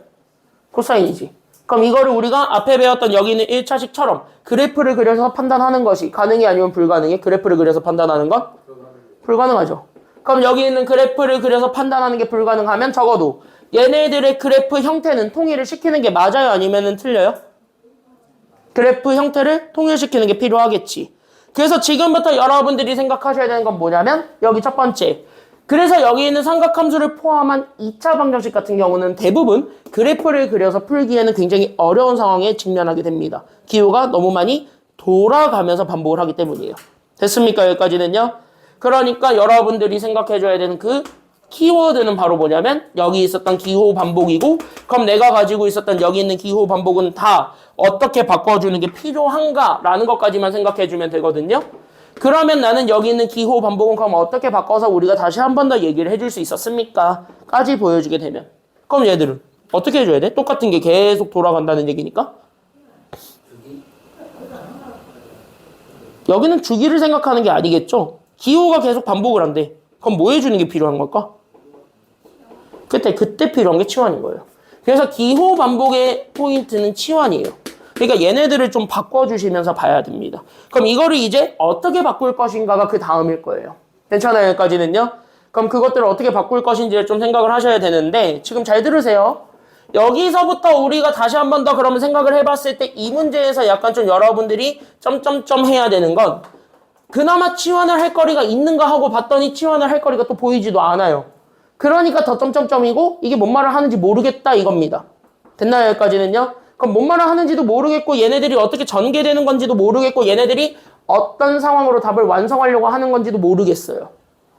코사인이지. 그럼 이거를 우리가 앞에 배웠던 여기 있는 1차식처럼 그래프를 그려서 판단하는 것이 가능해 아니면 불가능해? 그래프를 그려서 판단하는 건? 불가능하죠. 그럼 여기 있는 그래프를 그려서 판단하는 게 불가능하면 적어도 얘네들의 그래프 형태는 통일을 시키는 게 맞아요? 아니면 틀려요? 그래프 형태를 통일시키는 게 필요하겠지. 그래서 지금부터 여러분들이 생각하셔야 되는 건 뭐냐면 여기 첫 번째. 그래서 여기 있는 삼각함수를 포함한 2차 방정식 같은 경우는 대부분 그래프를 그려서 풀기에는 굉장히 어려운 상황에 직면하게 됩니다. 기호가 너무 많이 돌아가면서 반복을 하기 때문이에요. 됐습니까? 여기까지는요. 그러니까 여러분들이 생각해줘야 되는 그 키워드는 바로 뭐냐면 여기 있었던 기호 반복이고 그럼 내가 가지고 있었던 여기 있는 기호 반복은 다 어떻게 바꿔주는 게 필요한가라는 것까지만 생각해주면 되거든요. 그러면 나는 여기 있는 기호 반복은 그럼 어떻게 바꿔서 우리가 다시 한 번 더 얘기를 해줄 수 있었습니까? 까지 보여주게 되면 그럼 얘들은 어떻게 해줘야 돼? 똑같은 게 계속 돌아간다는 얘기니까 여기는 주기를 생각하는 게 아니겠죠? 기호가 계속 반복을 한대. 그럼 뭐 해주는 게 필요한 걸까? 그때 필요한 게 치환인 거예요. 그래서 기호 반복의 포인트는 치환이에요. 그러니까 얘네들을 좀 바꿔주시면서 봐야 됩니다. 그럼 이거를 이제 어떻게 바꿀 것인가가 그 다음일 거예요. 괜찮아요? 여기까지는요? 그럼 그것들을 어떻게 바꿀 것인지를 좀 생각을 하셔야 되는데 지금 잘 들으세요. 여기서부터 우리가 다시 한 번 더 그러면 생각을 해봤을 때 이 문제에서 약간 좀 여러분들이 점점점 해야 되는 건 그나마 치환을 할 거리가 있는가 하고 봤더니 치환을 할 거리가 또 보이지도 않아요. 그러니까 더 점점점이고 이게 뭔 말을 하는지 모르겠다 이겁니다. 됐나요? 여기까지는요? 그럼 뭔 말을 하는지도 모르겠고 얘네들이 어떻게 전개되는 건지도 모르겠고 얘네들이 어떤 상황으로 답을 완성하려고 하는 건지도 모르겠어요.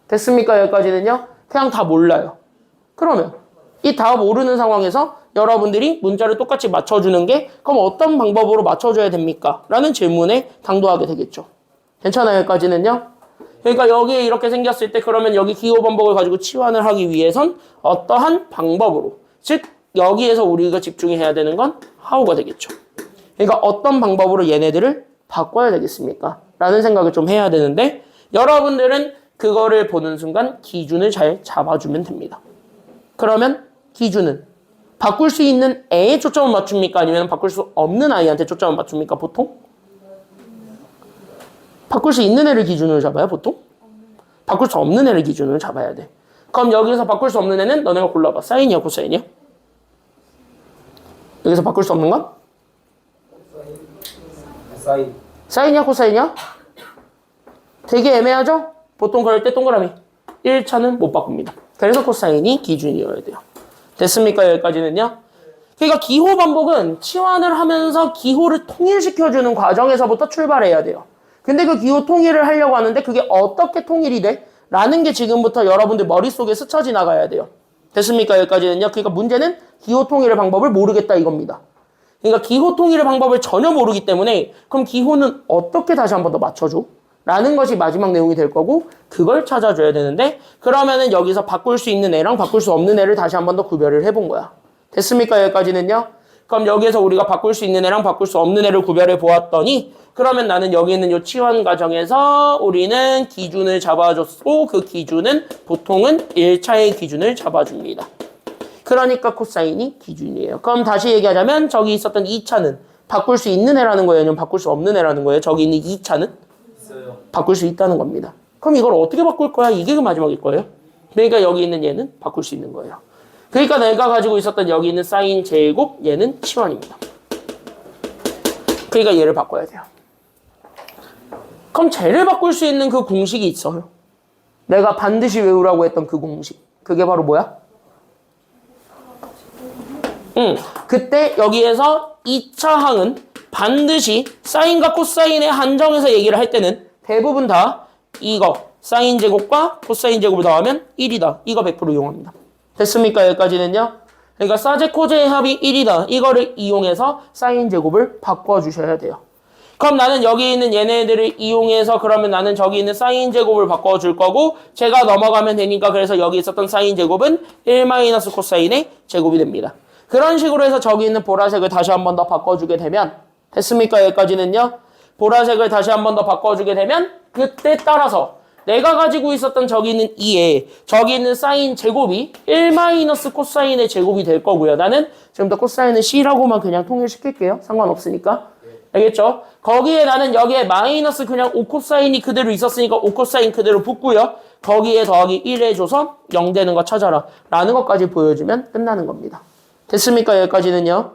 됐습니까? 여기까지는요? 그냥 다 몰라요. 그러면 이 다 모르는 상황에서 여러분들이 문자를 똑같이 맞춰주는 게 그럼 어떤 방법으로 맞춰줘야 됩니까? 라는 질문에 당도하게 되겠죠. 괜찮아요? 여기까지는요? 그러니까 여기에 이렇게 생겼을 때 그러면 여기 기호 반복을 가지고 치환을 하기 위해선 어떠한 방법으로 즉 여기에서 우리가 집중해야 되는 건 how가 되겠죠. 그러니까 어떤 방법으로 얘네들을 바꿔야 되겠습니까? 라는 생각을 좀 해야 되는데 여러분들은 그거를 보는 순간 기준을 잘 잡아주면 됩니다. 그러면 기준은 바꿀 수 있는 애에 초점을 맞춥니까? 아니면 바꿀 수 없는 아이한테 초점을 맞춥니까? 보통? 바꿀 수 있는 애를 기준으로 잡아요, 보통? 바꿀 수 없는 애를 기준으로 잡아야 돼. 그럼 여기서 바꿀 수 없는 애는 너네가 골라봐. 사인이야, 코사인이야? 여기서 바꿀 수 없는 건? 사인. 사인이야, 코사인이야? 되게 애매하죠? 보통 그럴 때 동그라미. 1차는 못 바꿉니다. 그래서 코사인이 기준이어야 돼요. 됐습니까? 여기까지는요? 그러니까 기호 반복은 치환을 하면서 기호를 통일시켜주는 과정에서부터 출발해야 돼요. 근데 그 기호 통일을 하려고 하는데 그게 어떻게 통일이 돼? 라는 게 지금부터 여러분들 머릿속에 스쳐 지나가야 돼요. 됐습니까? 여기까지는요? 그러니까 문제는 기호 통일의 방법을 모르겠다 이겁니다. 그러니까 기호 통일의 방법을 전혀 모르기 때문에 그럼 기호는 어떻게 다시 한 번 더 맞춰줘? 라는 것이 마지막 내용이 될 거고 그걸 찾아줘야 되는데 그러면은 여기서 바꿀 수 있는 애랑 바꿀 수 없는 애를 다시 한 번 더 구별을 해본 거야. 됐습니까? 여기까지는요? 그럼 여기에서 우리가 바꿀 수 있는 애랑 바꿀 수 없는 애를 구별해 보았더니 그러면 나는 여기 있는 이 치환 과정에서 우리는 기준을 잡아줬고 그 기준은 보통은 1차의 기준을 잡아줍니다. 그러니까 코사인이 기준이에요. 그럼 다시 얘기하자면 저기 있었던 2차는 바꿀 수 있는 애라는 거예요? 아니면 바꿀 수 없는 애라는 거예요? 저기 있는 2차는? 있어요. 바꿀 수 있다는 겁니다. 그럼 이걸 어떻게 바꿀 거야? 이게 그 마지막일 거예요. 그러니까 여기 있는 얘는 바꿀 수 있는 거예요. 그러니까 내가 가지고 있었던 여기 있는 사인 제곱 얘는 치환입니다. 그러니까 얘를 바꿔야 돼요. 그럼 쟤를 바꿀 수 있는 그 공식이 있어요. 내가 반드시 외우라고 했던 그 공식. 그게 바로 뭐야? 그때 여기에서 2차 항은 반드시 사인과 코사인의 한정에서 얘기를 할 때는 대부분 다 이거 사인 제곱과 코사인 제곱을 더하면 1이다. 이거 100% 이용합니다. 됐습니까? 여기까지는요. 그러니까 사제 코제의 합이 1이다. 이거를 이용해서 사인 제곱을 바꿔주셔야 돼요. 그럼 나는 여기 있는 얘네들을 이용해서 그러면 나는 저기 있는 사인 제곱을 바꿔줄 거고 제가 넘어가면 되니까 그래서 여기 있었던 사인 제곱은 1 마이너스 코사인의 제곱이 됩니다. 그런 식으로 해서 저기 있는 보라색을 다시 한 번 더 바꿔주게 되면 됐습니까? 여기까지는요. 보라색을 다시 한 번 더 바꿔주게 되면 그때 따라서 내가 가지고 있었던 저기 있는 2에 저기 있는 사인 제곱이 1 마이너스 코사인의 제곱이 될 거고요. 나는 지금부터 코사인은 C라고만 그냥 통일시킬게요. 상관없으니까. 알겠죠? 거기에 나는 여기에 마이너스 그냥 5코사인이 그대로 있었으니까 5코사인 그대로 붙고요. 거기에 더하기 1 해줘서 0 되는 거 찾아라. 라는 것까지 보여주면 끝나는 겁니다. 됐습니까? 여기까지는요.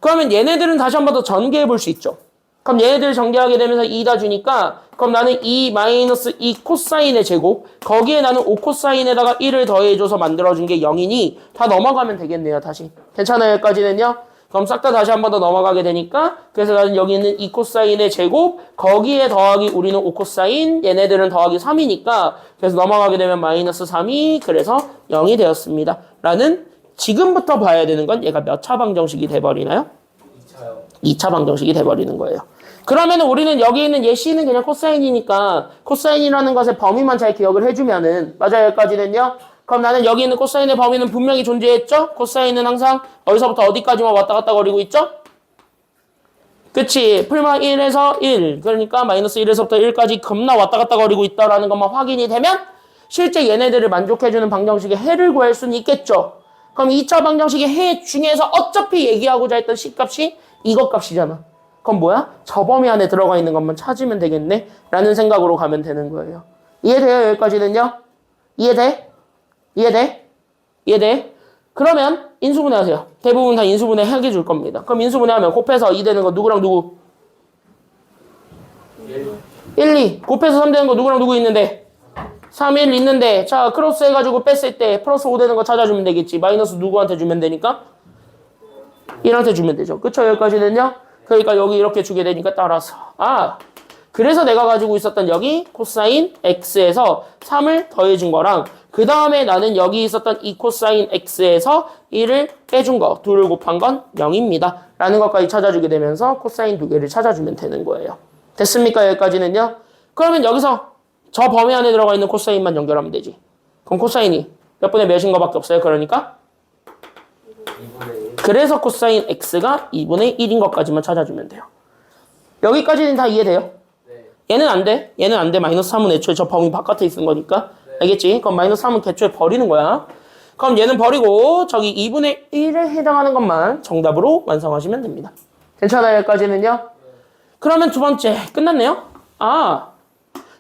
그러면 얘네들은 다시 한 번 더 전개해 볼 수 있죠. 그럼 얘네들 전개하게 되면서 2다 주니까 그럼 나는 2 마이너스 2 코사인의 제곱 거기에 나는 5 코사인에다가 1을 더해줘서 만들어준 게 0이니 다 넘어가면 되겠네요. 다시. 괜찮아요? 여기까지는요. 그럼 싹 다 다시 한 번 더 넘어가게 되니까 그래서 나는 여기 있는 2 코사인의 제곱 거기에 더하기 우리는 5 코사인 얘네들은 더하기 3이니까 그래서 넘어가게 되면 마이너스 3이 그래서 0이 되었습니다. 라는 지금부터 봐야 되는 건 얘가 몇 차 방정식이 돼버리나요? 2차 방정식이 돼버리는 거예요. 그러면 우리는 여기 있는 얘 C는 그냥 코사인이니까 코사인이라는 것의 범위만 잘 기억을 해주면은 맞아요. 여기까지는요. 그럼 나는 여기 있는 코사인의 범위는 분명히 존재했죠? 코사인은 항상 어디서부터 어디까지만 왔다 갔다 거리고 있죠? 그치? 풀마 1에서 1 그러니까 마이너스 1에서부터 1까지 겁나 왔다 갔다 거리고 있다라는 것만 확인이 되면 실제 얘네들을 만족해주는 방정식의 해를 구할 수는 있겠죠? 그럼 2차 방정식의 해 중에서 어차피 얘기하고자 했던 C값이 이것 값이잖아. 그럼 뭐야? 저 범위 안에 들어가 있는 것만 찾으면 되겠네? 라는 생각으로 가면 되는 거예요. 이해돼요? 여기까지는요? 이해돼? 이해돼? 이해돼? 그러면 인수분해 하세요. 대부분 다 인수분해 하게 줄 겁니다. 그럼 인수분해 하면 곱해서 2 되는 거 누구랑 누구? 1, 2. 곱해서 3 되는 거 누구랑 누구 있는데? 3, 1 있는데 자 크로스 해가지고 뺐을 때 플러스 5 되는 거 찾아주면 되겠지. 마이너스 누구한테 주면 되니까? 1한테 주면 되죠. 그쵸? 여기까지는요? 그러니까 여기 이렇게 주게 되니까 따라서 그래서 내가 가지고 있었던 여기 코사인 x에서 3을 더해준 거랑 그 다음에 나는 여기 있었던 이 코사인 x에서 1을 빼준 거 둘을 곱한 건 0입니다. 라는 것까지 찾아주게 되면서 코사인 두 개를 찾아주면 되는 거예요. 됐습니까? 여기까지는요? 그러면 여기서 저 범위 안에 들어가 있는 코사인만 연결하면 되지. 그럼 코사인이 몇 분의 몇인 거밖에 없어요. 그러니까 그래서 코사인 x가 2분의 1인 것까지만 찾아주면 돼요. 여기까지는 다 이해돼요? 네. 얘는 안 돼. 얘는 안 돼. 마이너스 3은 애초에 저 범위 바깥에 있는 거니까. 네. 알겠지? 그럼 마이너스 3은 애초에 버리는 거야. 그럼 얘는 버리고 저기 2분의 1에 해당하는 것만 정답으로 완성하시면 됩니다. 괜찮아요? 여기까지는요? 그러면 두 번째 끝났네요?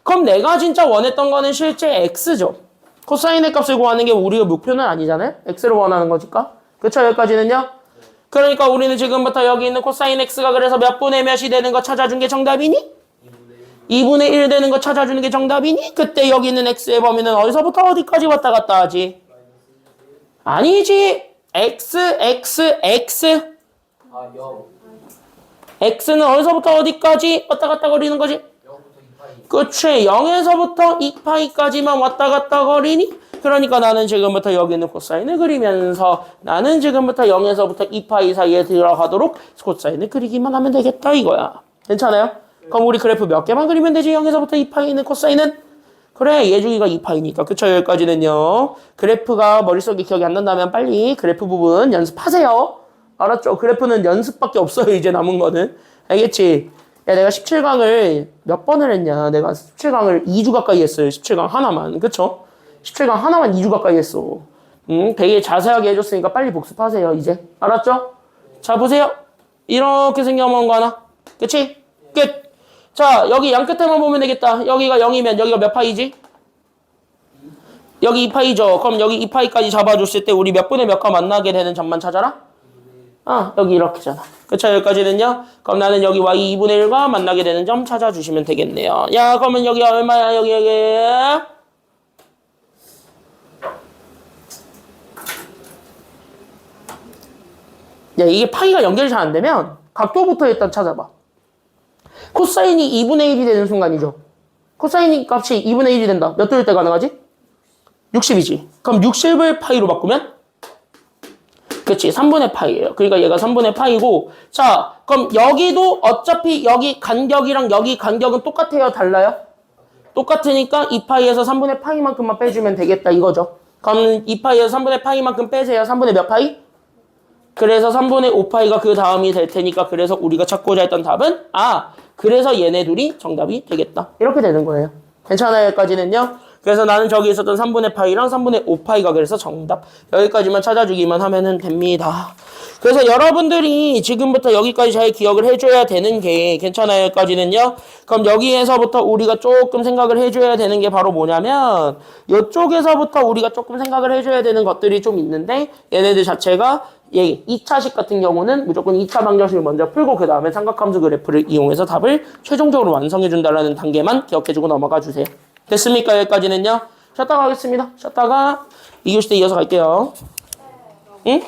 그럼 내가 진짜 원했던 거는 실제 x죠. 코사인의 값을 구하는 게 우리가 목표는 아니잖아요? x를 원하는 거니까. 그쵸? 여기까지는요? 그러니까 우리는 지금부터 여기 있는 코사인 x가 그래서 몇 분의 몇이 되는 거 찾아준 게 정답이니? 2분의 1 되는 거 찾아주는 게 정답이니? 그때 여기 있는 x의 범위는 어디서부터 어디까지 왔다 갔다 하지? 아니지. x. 0. x는 어디서부터 어디까지 왔다 갔다 거리는 거지? 0부터 2파이. 그치. 0에서부터 2파이까지만 왔다 갔다 거리니? 그러니까 나는 지금부터 여기 있는 코사인을 그리면서 나는 지금부터 0에서부터 2파이 사이에 들어가도록 코사인을 그리기만 하면 되겠다 이거야. 괜찮아요? 그럼 우리 그래프 몇 개만 그리면 되지? 0에서부터 2파이 있는 코사인은? 그래, 얘 주기가 2파이니까. 그쵸? 여기까지는요. 그래프가 머릿속에 기억이 안 난다면 빨리 그래프 부분 연습하세요. 알았죠? 그래프는 연습밖에 없어요. 이제 남은 거는. 알겠지? 야, 내가 17강을 몇 번을 했냐? 내가 17강을 2주 가까이 했어요. 17강 하나만. 그쵸? 17강 하나만 2주 가까이 했어. 되게 자세하게 해줬으니까 빨리 복습하세요. 이제. 알았죠? 자, 보세요. 이렇게 생겨먹은 거 하나. 그치? 끝. 자, 여기 양 끝에만 보면 되겠다. 여기가 0이면 여기가 몇 파이지? 여기 2파이죠. 그럼 여기 2파이까지 잡아줬을 때 우리 몇 분의 몇과 만나게 되는 점만 찾아라? 여기 이렇게잖아. 그쵸? 여기까지는요? 그럼 나는 여기 y 2분의 1과 만나게 되는 점 찾아주시면 되겠네요. 야, 그러면 여기 얼마야? 여기. 야, 이게 파이가 연결이 잘 안 되면 각도부터 일단 찾아봐. 코사인이 2분의 1이 되는 순간이죠. 코사인 값이 2분의 1이 된다. 몇 도일 때 가능하지? 60이지. 그럼 60을 파이로 바꾸면? 그치, 3분의 파이예요. 그러니까 얘가 3분의 파이고, 자, 그럼 여기도 어차피 여기 간격이랑 여기 간격은 똑같아요? 달라요? 똑같으니까 2파이에서 3분의 파이만큼만 빼주면 되겠다 이거죠. 그럼 2파이에서 3분의 파이만큼 빼세요. 3분의 몇 파이? 그래서 3분의 5파이가 그 다음이 될 테니까 그래서 우리가 찾고자 했던 답은 그래서 얘네 둘이 정답이 되겠다. 이렇게 되는 거예요. 괜찮아요? 여기까지는요? 그래서 나는 저기 있었던 3분의 파이랑 3분의 5파이가 그래서 정답. 여기까지만 찾아주기만 하면 됩니다. 그래서 여러분들이 지금부터 여기까지 잘 기억을 해줘야 되는 게 괜찮아요? 여기까지는요? 그럼 여기에서부터 우리가 조금 생각을 해줘야 되는 게 바로 뭐냐면 이쪽에서부터 우리가 조금 생각을 해줘야 되는 것들이 좀 있는데 얘네들 자체가 2차식 같은 경우는 무조건 2차 방정식을 먼저 풀고 그 다음에 삼각함수 그래프를 이용해서 답을 최종적으로 완성해준다는 단계만 기억해주고 넘어가 주세요. 됐습니까? 여기까지는요? 쉬었다가 하겠습니다. 쉬었다가 2교시 때 이어서 갈게요. 응?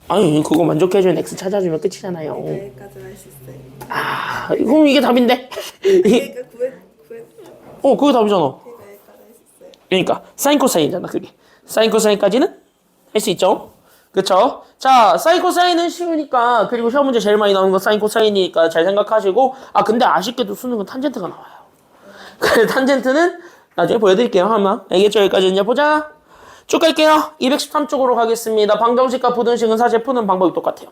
아니 그거 만족해주는 x 찾아주면 끝이잖아요. 여기까지 할 수 있어요. 아 그럼 이게 답인데. 그러니까 그게 답이잖아. 여기까지 할 수 있어요. 그러니까 사인 코사인이잖아 그게. 사인 코사인까지는 할 수 있죠. 그쵸? 자 사인 코사인은 쉬우니까, 그리고 시험 문제 제일 많이 나오는 건 사인 코사인이니까 잘 생각하시고. 근데 아쉽게도 수능은 탄젠트가 나와요. 그래 탄젠트는 나중에 보여드릴게요. 한번 알겠죠? 여기까지는요. 보자. 쭉 갈게요. 213쪽으로 가겠습니다. 방정식과 부등식은 사실 푸는 방법이 똑같아요.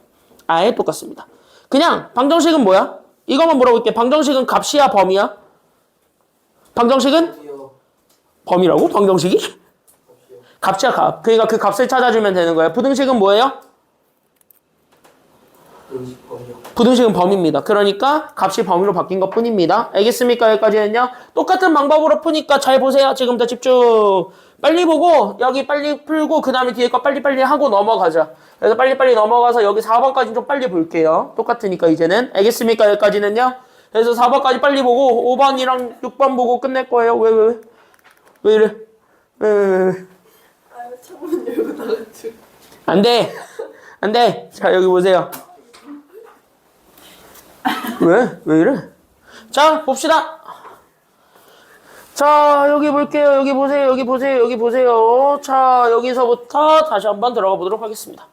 아예 똑같습니다. 그냥 방정식은 뭐야? 이것만 물어볼게. 방정식은 값이야 범위야? 방정식은 범위라고? 방정식이? 값이야 값. 그러니까 그 값을 찾아주면 되는 거야. 부등식은 뭐예요? 부등식은 범위입니다. 그러니까 값이 범위로 바뀐 것 뿐입니다. 알겠습니까? 여기까지는요. 똑같은 방법으로 푸니까 잘 보세요. 지금부터 집중. 빨리 보고 여기 빨리 풀고 그 다음에 뒤에 거 빨리빨리 하고 넘어가자. 그래서 빨리빨리 넘어가서 여기 4번까지 좀 빨리 볼게요. 똑같으니까 이제는. 알겠습니까? 여기까지는요. 그래서 4번까지 빨리 보고 5번이랑 6번 보고 끝낼 거예요. 왜 이래? 왜? 아유 창문 열고 나갔죠. 안 돼. 안 돼. 자, 여기 보세요. 왜 이래? 자, 봅시다. 자, 여기 볼게요. 여기 보세요. 자, 여기서부터 다시 한번 들어가 보도록 하겠습니다.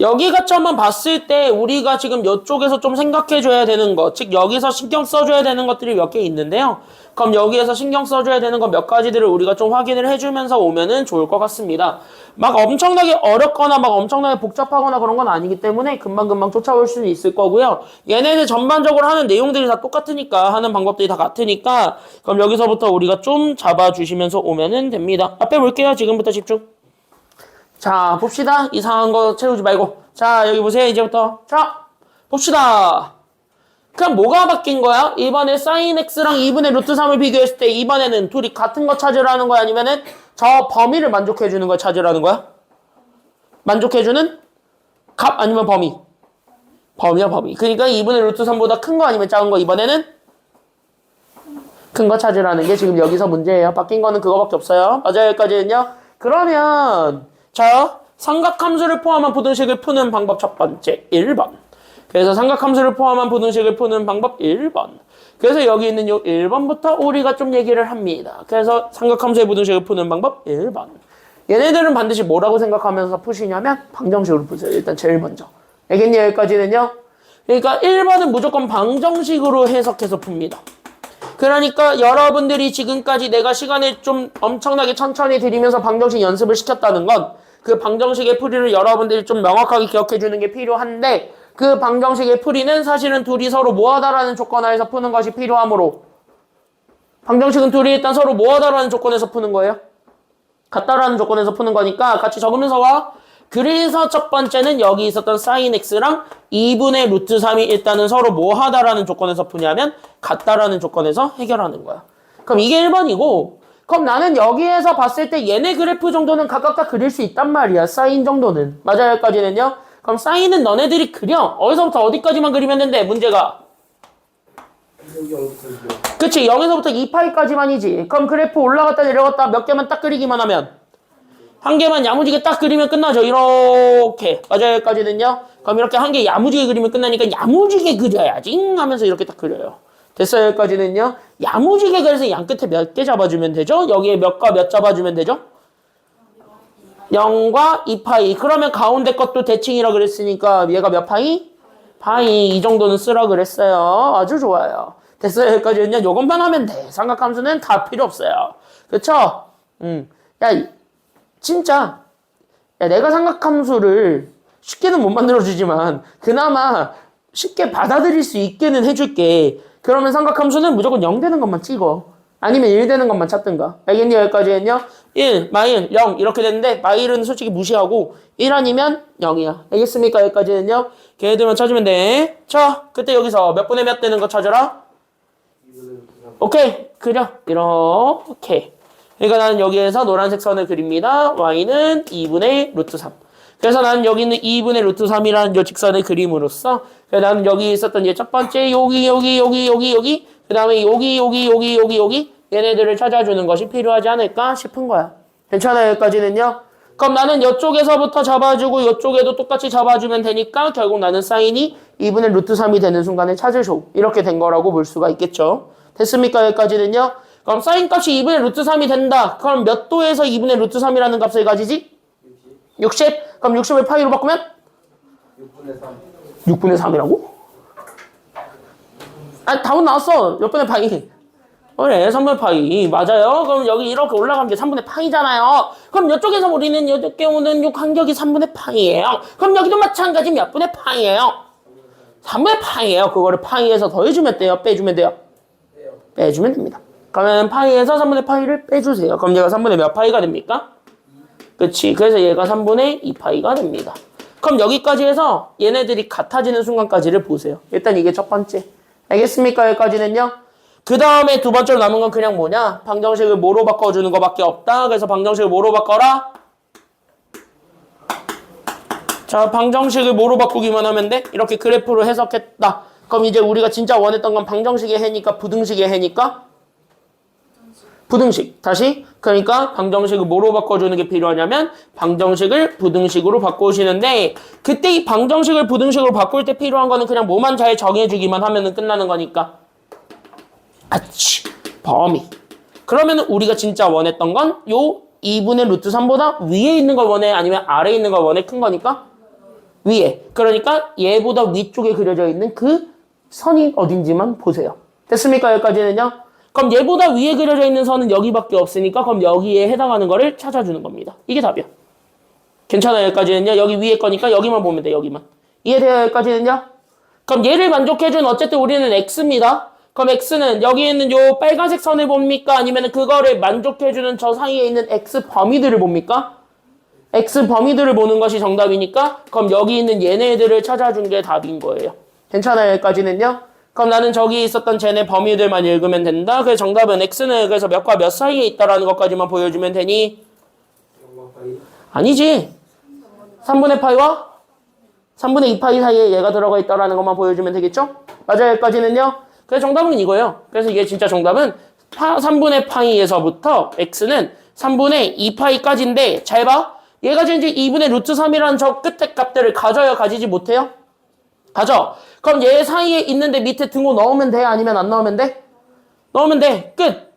여기 같이 한번 봤을 때 우리가 지금 이쪽에서 좀 생각해줘야 되는 것, 즉 여기서 신경 써줘야 되는 것들이 몇 개 있는데요. 그럼 여기에서 신경 써줘야 되는 것 몇 가지들을 우리가 좀 확인을 해주면서 오면은 좋을 것 같습니다. 막 엄청나게 어렵거나 막 엄청나게 복잡하거나 그런 건 아니기 때문에 금방금방 쫓아올 수는 있을 거고요. 얘네들 전반적으로 하는 내용들이 다 똑같으니까, 하는 방법들이 다 같으니까, 그럼 여기서부터 우리가 좀 잡아주시면서 오면은 됩니다. 앞에 볼게요. 지금부터 집중. 자, 봅시다. 이상한 거 채우지 말고. 자, 여기 보세요. 이제부터. 자, 봅시다. 그럼 뭐가 바뀐 거야? 이번에 sin x랑 2분의 루트 3을 비교했을 때 이번에는 둘이 같은 거 찾으라는 거야? 아니면은 저 범위를 만족해주는 걸 찾으라는 거야? 만족해주는 값 아니면 범위? 범위야, 범위. 그러니까 2분의 루트 3보다 큰 거 아니면 작은 거? 이번에는 큰 거 찾으라는 게 지금 여기서 문제예요. 바뀐 거는 그거밖에 없어요. 맞아요, 여기까지는요. 그러면 자, 삼각함수를 포함한 부등식을 푸는 방법 첫 번째 1번. 그래서 삼각함수를 포함한 부등식을 푸는 방법 1번. 그래서 여기 있는 요 1번부터 우리가 좀 얘기를 합니다. 그래서 삼각함수의 부등식을 푸는 방법 1번. 얘네들은 반드시 뭐라고 생각하면서 푸시냐면 방정식으로 푸세요. 일단 제일 먼저. 알겠니? 여기까지는요. 그러니까 1번은 무조건 방정식으로 해석해서 풉니다. 그러니까 여러분들이 지금까지 내가 시간을 좀 엄청나게 천천히 들이면서 방정식 연습을 시켰다는 건 그 방정식의 풀이를 여러분들이 좀 명확하게 기억해 주는 게 필요한데, 그 방정식의 풀이는 사실은 둘이 서로 뭐하다라는 조건 하에서 푸는 것이 필요하므로, 방정식은 둘이 일단 서로 뭐하다라는 조건에서 푸는 거예요. 같다라는 조건에서 푸는 거니까 같이 적으면서 와. 그래서 첫 번째는 여기 있었던 sin x랑 2분의 루트 3이 일단은 서로 뭐하다라는 조건에서 푸냐면 같다라는 조건에서 해결하는 거야. 그럼 이게 1번이고, 그럼 나는 여기에서 봤을 때 얘네 그래프 정도는 각각 다 그릴 수 있단 말이야. sin 정도는. 맞아요, 여기까지는요. 그럼 sin은 너네들이 그려. 어디서부터 어디까지만 그리면 된대, 문제가. 그치, 0에서부터 2파이까지만이지. 그럼 그래프 올라갔다 내려갔다 몇 개만 딱 그리기만 하면, 한 개만 야무지게 딱 그리면 끝나죠. 이렇게. 맞아요, 여기까지는요. 그럼 이렇게 한 개 야무지게 그리면 끝나니까 야무지게 그려야지 하면서 이렇게 딱 그려요. 됐어요, 여기까지는요. 야무지게 그래서 양 끝에 몇 개 잡아주면 되죠? 여기에 몇과 몇 잡아주면 되죠? 0과 2파이. 그러면 가운데 것도 대칭이라 그랬으니까 얘가 몇 파이? 파이. 이 정도는 쓰라 그랬어요. 아주 좋아요. 됐어요, 여기까지는요. 요것만 하면 돼. 삼각함수는 다 필요 없어요. 그쵸? 야, 진짜. 야, 내가 삼각함수를 쉽게는 못 만들어주지만 그나마 쉽게 받아들일 수 있게는 해줄게. 그러면 삼각함수는 무조건 0 되는 것만 찍어. 아니면 1 되는 것만 찾든가. 알겠니? 여기까지는요. 1, 마일, 0 이렇게 되는데 마일은 솔직히 무시하고 1 아니면 0이야. 알겠습니까? 여기까지는요. 걔네들만 찾으면 돼. 자, 그때 여기서 몇 분의 몇 되는 거 찾아라. 오케이. 그려. 이렇게. 그러니까 나는 여기에서 노란색 선을 그립니다. y는 2분의 루트 3. 그래서 나는 여기 있는 2분의 루트 3이라는 요 직선을 그림으로써, 그래서 나는 여기 있었던 이 첫 번째 여기 그 다음에 여기 얘네들을 찾아주는 것이 필요하지 않을까 싶은 거야. 괜찮아요, 여기까지는요. 그럼 나는 이쪽에서부터 잡아주고 이쪽에도 똑같이 잡아주면 되니까 결국 나는 사인이 2분의 루트 3이 되는 순간에 찾으쇼. 이렇게 된 거라고 볼 수가 있겠죠. 됐습니까? 여기까지는요. 그럼 사인 값이 2분의 루트 3이 된다. 그럼 몇 도에서 2분의 루트 3이라는 값을 가지지? 60? 그럼 60을 파이로 바꾸면? 6분의 3. 6분의 3이라고? 아, 답은 나왔어. 몇 분의 파이? 그래, 3분의 파이. 맞아요. 그럼 여기 이렇게 올라가면 게 3분의 파이잖아요. 그럼 이쪽에서 우리는 이쪽에 오는 요 간격이 3분의 파이예요. 그럼 여기도 마찬가지 몇 분의 파이예요? 3분의 파이예요. 그거를 파이에서 더해주면 돼요? 빼주면 돼요? 빼주면 됩니다. 그러면 파이에서 3분의 파이를 빼주세요. 그럼 얘가 3분의 몇 파이가 됩니까? 그치. 그래서 얘가 3분의 2파이가 됩니다. 그럼 여기까지 해서 얘네들이 같아지는 순간까지를 보세요. 일단 이게 첫 번째. 알겠습니까? 여기까지는요. 그 다음에 두 번째로 남은 건 그냥 뭐냐? 방정식을 뭐로 바꿔주는 거밖에 없다. 그래서 방정식을 뭐로 바꿔라? 자, 방정식을 뭐로 바꾸기만 하면 돼? 이렇게 그래프로 해석했다. 그럼 이제 우리가 진짜 원했던 건 방정식의 해니까 부등식의 해니까? 부등식. 다시. 그러니까 방정식을 뭐로 바꿔주는 게 필요하냐면 방정식을 부등식으로 바꾸시는데 그때 이 방정식을 부등식으로 바꿀 때 필요한 거는 그냥 뭐만 잘 정해주기만 하면 끝나는 거니까. 아치. 범위. 그러면 우리가 진짜 원했던 건 요 2분의 루트 3보다 위에 있는 걸 원해? 아니면 아래에 있는 걸 원해? 큰 거니까? 위에. 그러니까 얘보다 위쪽에 그려져 있는 그 선이 어딘지만 보세요. 됐습니까? 여기까지는요. 그럼 얘보다 위에 그려져 있는 선은 여기밖에 없으니까 그럼 여기에 해당하는 거를 찾아주는 겁니다. 이게 답이야. 괜찮아요? 여기까지는요. 여기 위에 거니까 여기만 보면 돼. 여기만. 이해돼요? 여기까지는요. 그럼 얘를 만족해준 어쨌든 우리는 x입니다. 그럼 x는 여기 있는 요 빨간색 선을 봅니까? 아니면 그거를 만족해주는 저 사이에 있는 x 범위들을 봅니까? x 범위들을 보는 것이 정답이니까 그럼 여기 있는 얘네들을 찾아준 게 답인 거예요. 괜찮아요? 여기까지는요. 그럼 나는 저기 있었던 쟤네 범위들만 읽으면 된다. 그래서 정답은 x는 그래서 몇과 몇 사이에 있다라는 것까지만 보여주면 되니? 아니지. 3분의 파이와 3분의 2파이 사이에 얘가 들어가 있다라는 것만 보여주면 되겠죠? 맞아요. 여기까지는요. 그래서 정답은 이거예요. 그래서 이게 진짜 정답은 3분의 파이에서부터 x는 3분의 2파이까지인데 잘 봐. 얘가 이제 2분의 루트 3이라는 저 끝에 값들을 가져요? 가지지 못해요? 가져. 그럼 얘 사이에 있는데 밑에 등호 넣으면 돼? 아니면 안 넣으면 돼? 넣으면 돼. 끝.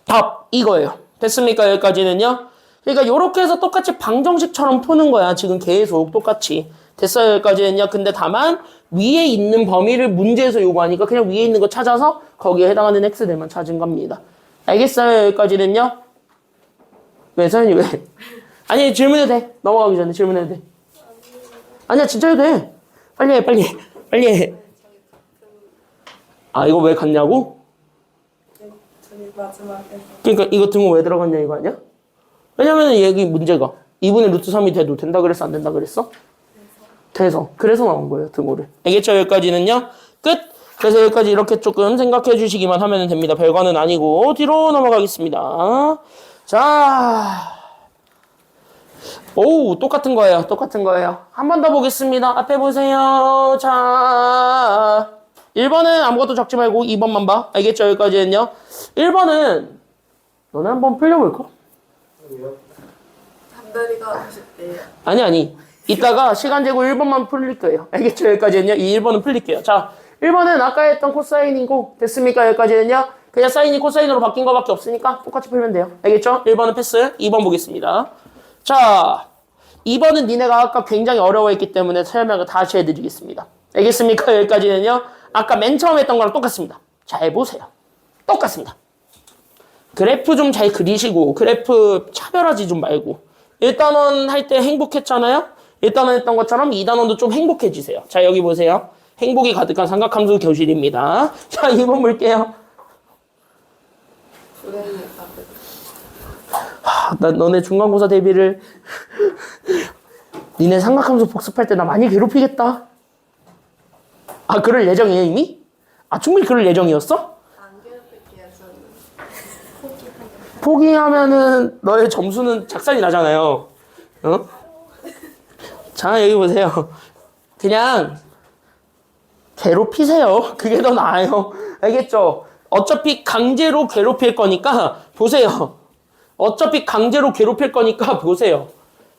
답. 이거예요. 됐습니까? 여기까지는요. 그러니까 요렇게 해서 똑같이 방정식처럼 푸는 거야. 지금 계속 똑같이. 됐어요? 여기까지는요. 근데 다만 위에 있는 범위를 문제에서 요구하니까 그냥 위에 있는 거 찾아서 거기에 해당하는 x들만 찾은 겁니다. 알겠어요? 여기까지는요. 왜 서연이 왜? 아니 질문해도 돼. 넘어가기 전에 질문해도 돼. 아니야 진짜 해도 돼. 빨리 해 빨리 해. 빨리 해. 아 이거 왜 갔냐고? 저희 마지막에 그러니까 이거 등호 왜 들어갔냐 이거 아니야? 왜냐면 여기 문제가 2분의 루트 3이 돼도 된다 그랬어 안 된다 그랬어? 돼서. 그래서 나온 거예요 등호를. 알겠죠? 여기까지는요. 끝. 그래서 여기까지 이렇게 조금 생각해 주시기만 하면 됩니다. 별거는 아니고 뒤로 넘어가겠습니다. 자 오 똑같은 거예요. 똑같은 거예요. 한 번 더 보겠습니다. 앞에 보세요. 자 1번은 아무것도 적지 말고 2번만 봐. 알겠죠? 여기까지는요. 1번은 너네 한번 풀려볼까? 담배리가 하실 때요. 아니 이따가 시간 재고 1번만 풀릴 거예요. 알겠죠? 여기까지는요. 이 1번은 풀릴게요. 자 1번은 아까 했던 코사인이고 됐습니까? 여기까지는요. 그냥 사인이 코사인으로 바뀐 거밖에 없으니까 똑같이 풀면 돼요. 알겠죠? 1번은 패스. 2번 보겠습니다. 자 2번은 니네가 아까 굉장히 어려워했기 때문에 설명을 다시 해드리겠습니다. 알겠습니까? 여기까지는요. 아까 맨 처음 했던 거랑 똑같습니다. 잘 보세요. 똑같습니다. 그래프 좀 잘 그리시고 그래프 차별하지 좀 말고 1단원 할 때 행복했잖아요? 1단원 했던 것처럼 2단원도 좀 행복해지세요. 자 여기 보세요. 행복이 가득한 삼각함수 교실입니다. 자 2번 볼게요. 나 너네 중간고사 대비를 니네 삼각함수 복습할 때 나 많이 괴롭히겠다. 아 그럴 예정이에요 이미? 아 충분히 그럴 예정이었어? 안 괴롭힐게요 저는. 포기하면은 너의 점수는 작살이 나잖아요. 어? 자 여기 보세요. 그냥 괴롭히세요. 그게 더 나아요. 알겠죠? 어차피 강제로 괴롭힐 거니까 보세요. 어차피 강제로 괴롭힐 거니까 보세요.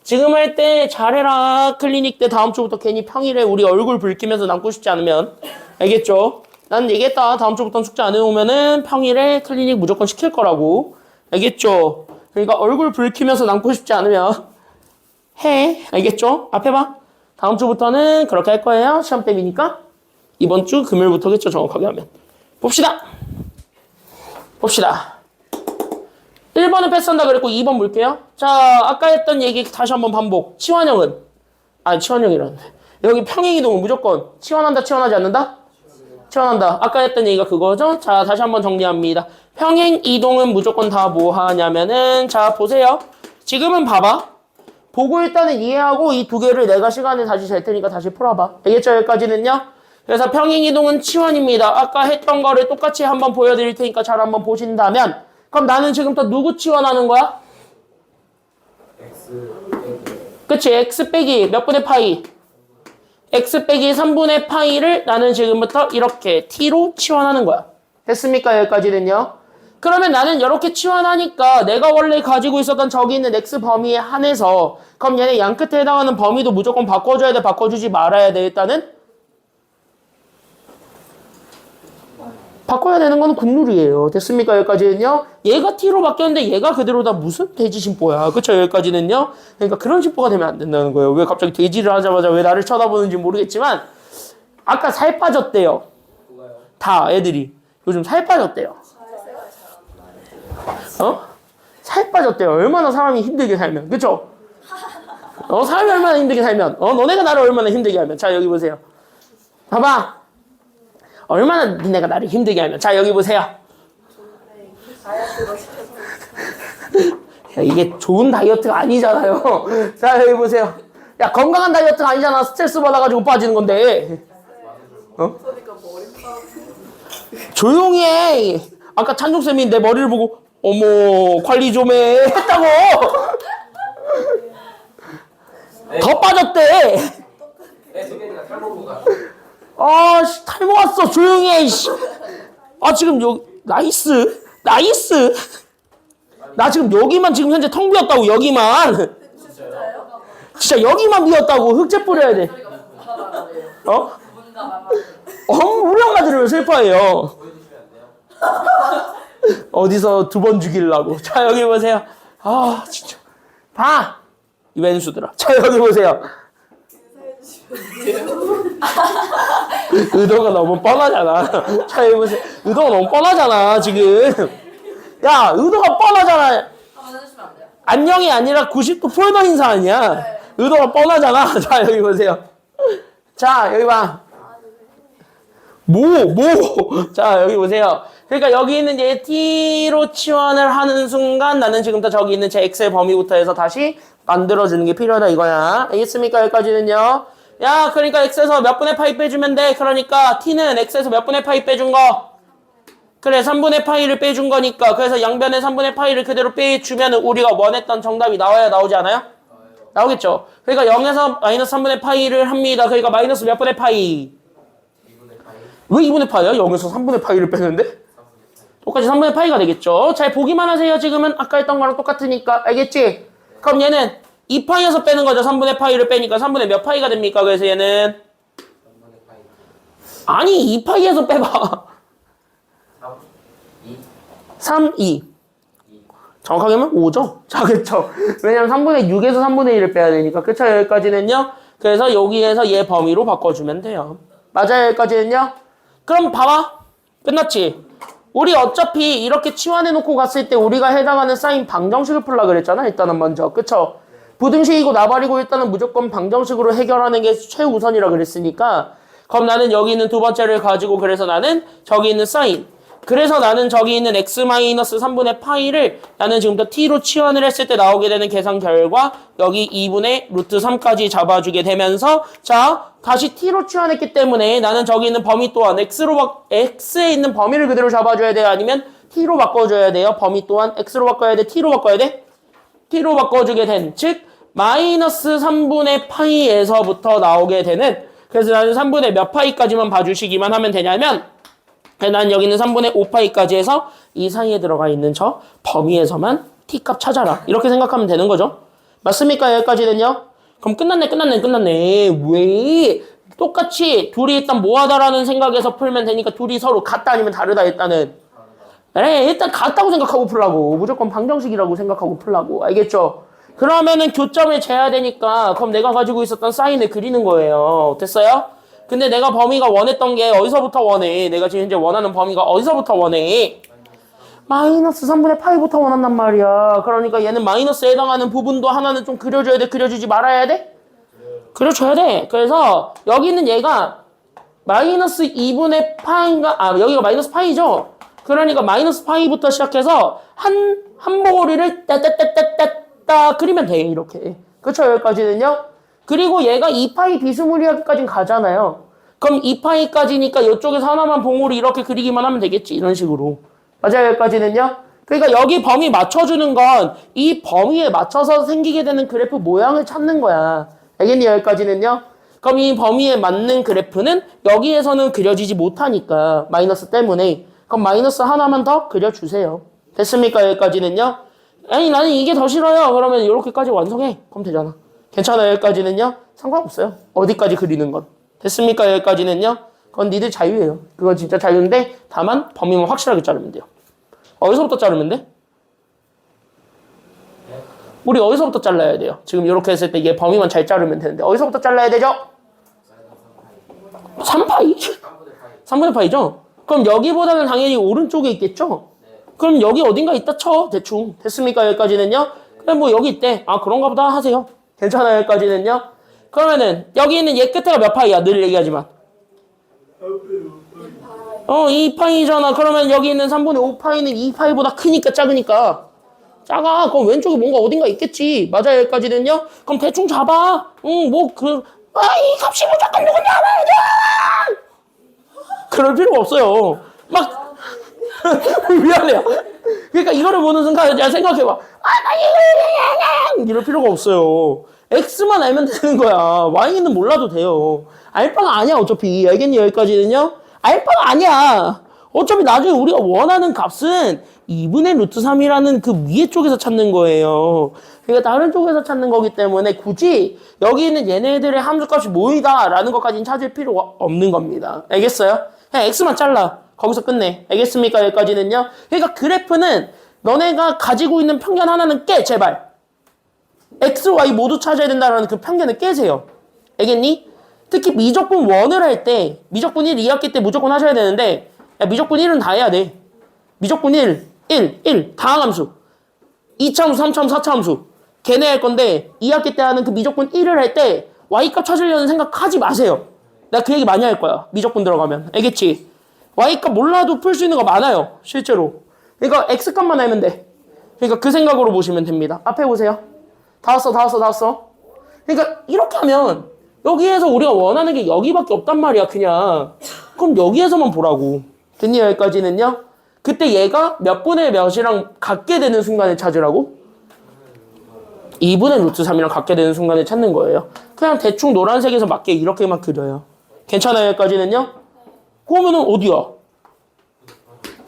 지금 할 때 잘해라. 클리닉 때 다음 주부터 괜히 평일에 우리 얼굴 붉히면서 남고 싶지 않으면. 알겠죠? 난 얘기했다. 다음 주부터는 숙제 안 해오면은 평일에 클리닉 무조건 시킬 거라고. 알겠죠? 그러니까 얼굴 붉히면서 남고 싶지 않으면 해. 알겠죠? 앞에 봐. 다음 주부터는 그렇게 할 거예요. 시험 때문이니까. 이번 주 금요일부터겠죠. 정확하게 하면. 봅시다. 1번은 패스한다 그랬고 2번 볼게요. 자, 아까 했던 얘기 다시 한번 반복. 치환형은? 아니, 치환형이라는데. 여기 평행이동은 무조건 치환한다, 치환하지 않는다? 치환한다. 아까 했던 얘기가 그거죠? 자, 다시 한번 정리합니다. 평행이동은 무조건 다 뭐 하냐면은, 자, 보세요. 지금은 봐봐. 보고 일단은 이해하고 이 두 개를 내가 시간에 다시 잴 테니까 다시 풀어봐. 알겠죠? 여기까지는요? 그래서 평행이동은 치환입니다. 아까 했던 거를 똑같이 한번 보여드릴 테니까 잘 한번 보신다면, 그럼 나는 지금부터 누구 치환하는 거야? 그치? x 빼기 몇 분의 파이? x 빼기 3분의 파이를 나는 지금부터 이렇게 t로 치환하는 거야. 됐습니까? 여기까지는요. 그러면 나는 이렇게 치환하니까 내가 원래 가지고 있었던 저기 있는 x 범위에 한해서 그럼 얘네 양 끝에 해당하는 범위도 무조건 바꿔줘야 돼? 바꿔주지 말아야 돼? 일단은? 바꿔야 되는 거는 국룰이에요. 됐습니까? 여기까지는요. 얘가 t로 바뀌었는데 얘가 그대로다 무슨 돼지 심보야. 그쵸? 여기까지는요. 그러니까 그런 심보가 되면 안 된다는 거예요. 왜 갑자기 돼지를 하자마자 왜 나를 쳐다보는지 모르겠지만 아까 살 빠졌대요. 다 애들이. 요즘 살 빠졌대요. 살 빠졌대요. 얼마나 사람이 힘들게 살면. 그쵸? 사람이 얼마나 힘들게 살면. 너네가 나를 얼마나 힘들게 하면. 자, 여기 보세요. 봐봐. 얼마나 니네가 나를 힘들게 하면. 자, 여기 보세요. 야, 이게 좋은 다이어트가 아니잖아요. 자, 여기 보세요. 야, 건강한 다이어트가 아니잖아. 스트레스 받아가지고 빠지는 건데. 조용히 해. 아까 찬종쌤이 내 머리를 보고 어머 관리 좀 해 했다고. 더 빠졌대. 아, 씨, 탈모 왔어. 조용히 해. 씨. 아, 지금 여기 나이스. 나 지금 여기만 지금 현재 텅 비었다고. 여기만. 진짜 여기만 비었다고. 흑제 뿌려야 돼. 우리 왜 슬퍼해요. 어디서 두 번 죽이려고. 자, 여기 보세요. 아, 진짜. 봐. 이 왼수들아. 자, 여기 보세요. 의도가 너무 뻔하잖아. 자, 여기 보세요. 의도가 너무 뻔하잖아, 지금. 야, 의도가 뻔하잖아. 안녕이 아니라 90도 폴더 인사 아니야. 의도가 뻔하잖아. 자, 여기 보세요. 자, 여기 봐. 자, 여기 보세요. 그러니까 여기 있는 얘 t로 치환을 하는 순간 나는 지금부터 저기 있는 제 x의 범위부터 해서 다시 만들어주는 게 필요하다 이거야. 알겠습니까? 여기까지는요. 야, 그러니까 x에서 몇 분의 파이 빼주면 돼. 그러니까 t는 x에서 몇 분의 파이 빼준 거? 그래, 3분의 파이를 빼준 거니까. 그래서 양변에 3분의 파이를 그대로 빼주면 우리가 원했던 정답이 나와야 나오지 않아요? 나오겠죠. 그러니까 0에서 마이너스 3분의 파이를 합니다. 그러니까 마이너스 몇 분의 파이? 왜 2분의 파이야? 0에서 3분의 파이를 빼는데? 똑같이 3분의 파이가 되겠죠. 잘 보기만 하세요. 지금은 아까 했던 거랑 똑같으니까. 알겠지? 그럼 얘는 2파이에서 빼는 거죠. 3분의 파이를 빼니까 3분의 몇 파이가 됩니까? 그래서 얘는 아니 2파이에서 빼봐. 3, 2 정확하게 하면 5죠? 자, 그쵸? 왜냐면 3분의 6에서 3분의 1을 빼야 되니까. 그쵸? 여기까지는요. 그래서 여기에서 얘 범위로 바꿔주면 돼요. 맞아요? 여기까지는요. 그럼 봐봐. 끝났지? 우리 어차피 이렇게 치환해놓고 갔을 때 우리가 해당하는 사인 방정식을 풀라 그랬잖아. 일단은 먼저. 그쵸? 부등식이고 나발이고 일단은 무조건 방정식으로 해결하는 게 최우선이라 그랬으니까 그럼 나는 여기 있는 두 번째를 가지고 그래서 나는 저기 있는 사인 그래서 나는 저기 있는 x-3분의 파이를 나는 지금부터 t로 치환을 했을 때 나오게 되는 계산 결과 여기 2분의 루트 3까지 잡아주게 되면서 자 다시 t로 치환했기 때문에 나는 저기 있는 범위 또한 x에 있는 범위를 그대로 잡아줘야 돼요? 아니면 t로 바꿔줘야 돼요? 범위 또한 x로 바꿔야 돼? t로 바꿔야 돼? t로 바꿔주게 된 즉 마이너스 3분의 파이에서부터 나오게 되는 그래서 나는 3분의 몇 파이까지만 봐주시기만 하면 되냐면 난 여기 있는 3분의 5파이까지 해서 이 사이에 들어가 있는 저 범위에서만 t값 찾아라. 이렇게 생각하면 되는 거죠. 맞습니까? 여기까지는요? 그럼 끝났네. 왜? 똑같이 둘이 일단 뭐하다라는 생각에서 풀면 되니까 둘이 서로 같다 아니면 다르다 일단은. 네, 일단 같다고 생각하고 풀라고. 무조건 방정식이라고 생각하고 풀라고. 알겠죠? 그러면은 교점을 재야 되니까 그럼 내가 가지고 있었던 사인을 그리는 거예요. 됐어요? 근데 내가 범위가 원했던 게 어디서부터 원해? 내가 지금 현재 원하는 범위가 어디서부터 원해? 마이너스 3분의 파이부터 원한단 말이야. 그러니까 얘는 마이너스에 해당하는 부분도 하나는 좀 그려줘야 돼? 그려주지 말아야 돼? 그려줘야 돼. 그래서 여기 있는 얘가 마이너스 2분의 파이인가? 여기가 마이너스 파이죠? 그러니까 마이너스 파이부터 시작해서 한 봉우리를 따따따따따 그리면 돼. 이렇게. 그쵸? 여기까지는요? 그리고 얘가 2파이 비스무리하게까지는 가잖아요. 그럼 2파이까지니까 이쪽에서 하나만 봉우리 이렇게 그리기만 하면 되겠지. 이런 식으로. 맞아요? 여기까지는요? 그러니까 여기 범위 맞춰주는 건 이 범위에 맞춰서 생기게 되는 그래프 모양을 찾는 거야. 알겠니? 여기까지는요? 그럼 이 범위에 맞는 그래프는 여기에서는 그려지지 못하니까 마이너스 때문에 그럼 마이너스 하나만 더 그려주세요. 됐습니까? 여기까지는요? 아니 나는 이게 더 싫어요. 그러면 이렇게까지 완성해. 그럼 되잖아. 괜찮아요? 여기까지는요? 상관없어요. 어디까지 그리는 건. 됐습니까? 여기까지는요? 그건 니들 자유예요. 그건 진짜 자유인데 다만 범위만 확실하게 자르면 돼요. 어디서부터 자르면 돼? 우리 어디서부터 잘라야 돼요? 지금 이렇게 했을 때 얘 범위만 잘 자르면 되는데 어디서부터 잘라야 되죠? 3파이? 3분의 파이죠? 그럼 여기보다는 당연히 오른쪽에 있겠죠? 그럼 여기 어딘가 있다 쳐 대충. 됐습니까? 여기까지는요? 그럼 뭐 여기 있대. 그런가 보다 하세요. 괜찮아요? 여기까지는요? 그러면은 여기 있는 얘 끝에가 몇 파이야? 늘 얘기하지만 2파이잖아. 그러면 여기 있는 3분의 5파이는 2파이보다 크니까 작으니까 작아. 그럼 왼쪽에 뭔가 어딘가 있겠지. 맞아요? 여기까지는요? 그럼 대충 잡아. 이 값이 무조건 누군지 알아야 돼. 그럴 필요가 없어요. 막 미안해요. 그러니까 이거를 보는 순간 야 생각해봐. 나 이럴 필요가 없어요. X만 알면 되는 거야. Y는 몰라도 돼요. 알바가 아니야 어차피. 알겠니? 여기까지는요? 알바가 아니야. 어차피 나중에 우리가 원하는 값은 2분의 루트 3이라는 그 위에 쪽에서 찾는 거예요. 그러니까 다른 쪽에서 찾는 거기 때문에 굳이 여기 있는 얘네들의 함수값이 뭐이다라는 것까지는 찾을 필요가 없는 겁니다. 알겠어요? 그냥 X만 잘라. 거기서 끝내. 알겠습니까? 여기까지는요? 그러니까 그래프는 너네가 가지고 있는 편견 하나는 깨, 제발. X, Y 모두 찾아야 된다는 그 편견을 깨세요. 알겠니? 특히 미적분 1을 할 때, 미적분 1 2학기 때 무조건 하셔야 되는데, 야, 미적분 1은 다 해야 돼. 미적분 1, 다항함수. 2차함수, 3차함수, 4차함수. 걔네 할 건데, 2학기 때 하는 그 미적분 1을 할 때, Y값 찾으려는 생각하지 마세요. 내가 그 얘기 많이 할 거야. 미적분 들어가면. 알겠지? Y값 몰라도 풀 수 있는 거 많아요. 실제로. 그러니까 X값만 알면 돼. 그러니까 그 생각으로 보시면 됩니다. 앞에 보세요. 다 왔어. 그러니까 이렇게 하면 여기에서 우리가 원하는 게 여기밖에 없단 말이야. 그냥. 그럼 여기에서만 보라고. 됐니? 여기까지는요? 그때 얘가 몇 분의 몇이랑 같게 되는 순간을 찾으라고? 2분의 루트 3이랑 같게 되는 순간을 찾는 거예요. 그냥 대충 노란색에서 맞게 이렇게만 그려요. 괜찮아요? 여기까지는요? 그러면은 어디야?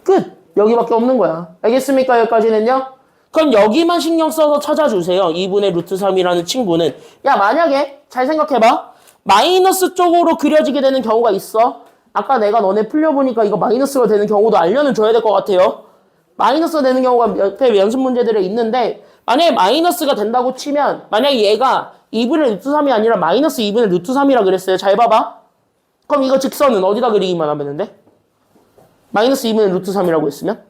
끝! 여기밖에 없는 거야. 알겠습니까? 여기까지는요? 그럼 여기만 신경 써서 찾아주세요. 2분의 루트 3이라는 친구는. 야, 만약에 잘 생각해봐. 마이너스 쪽으로 그려지게 되는 경우가 있어. 아까 내가 너네 풀려보니까 이거 마이너스가 되는 경우도 알려는 줘야 될 것 같아요. 마이너스가 되는 경우가 옆에 연습 문제들에 있는데 만약에 마이너스가 된다고 치면 만약에 얘가 2분의 루트 3이 아니라 마이너스 2분의 루트 3이라 그랬어요. 잘 봐봐. 그럼 이거 직선은 어디다 그리기만 하면 되는데? 마이너스 2분의 루트 3이라고 했으면?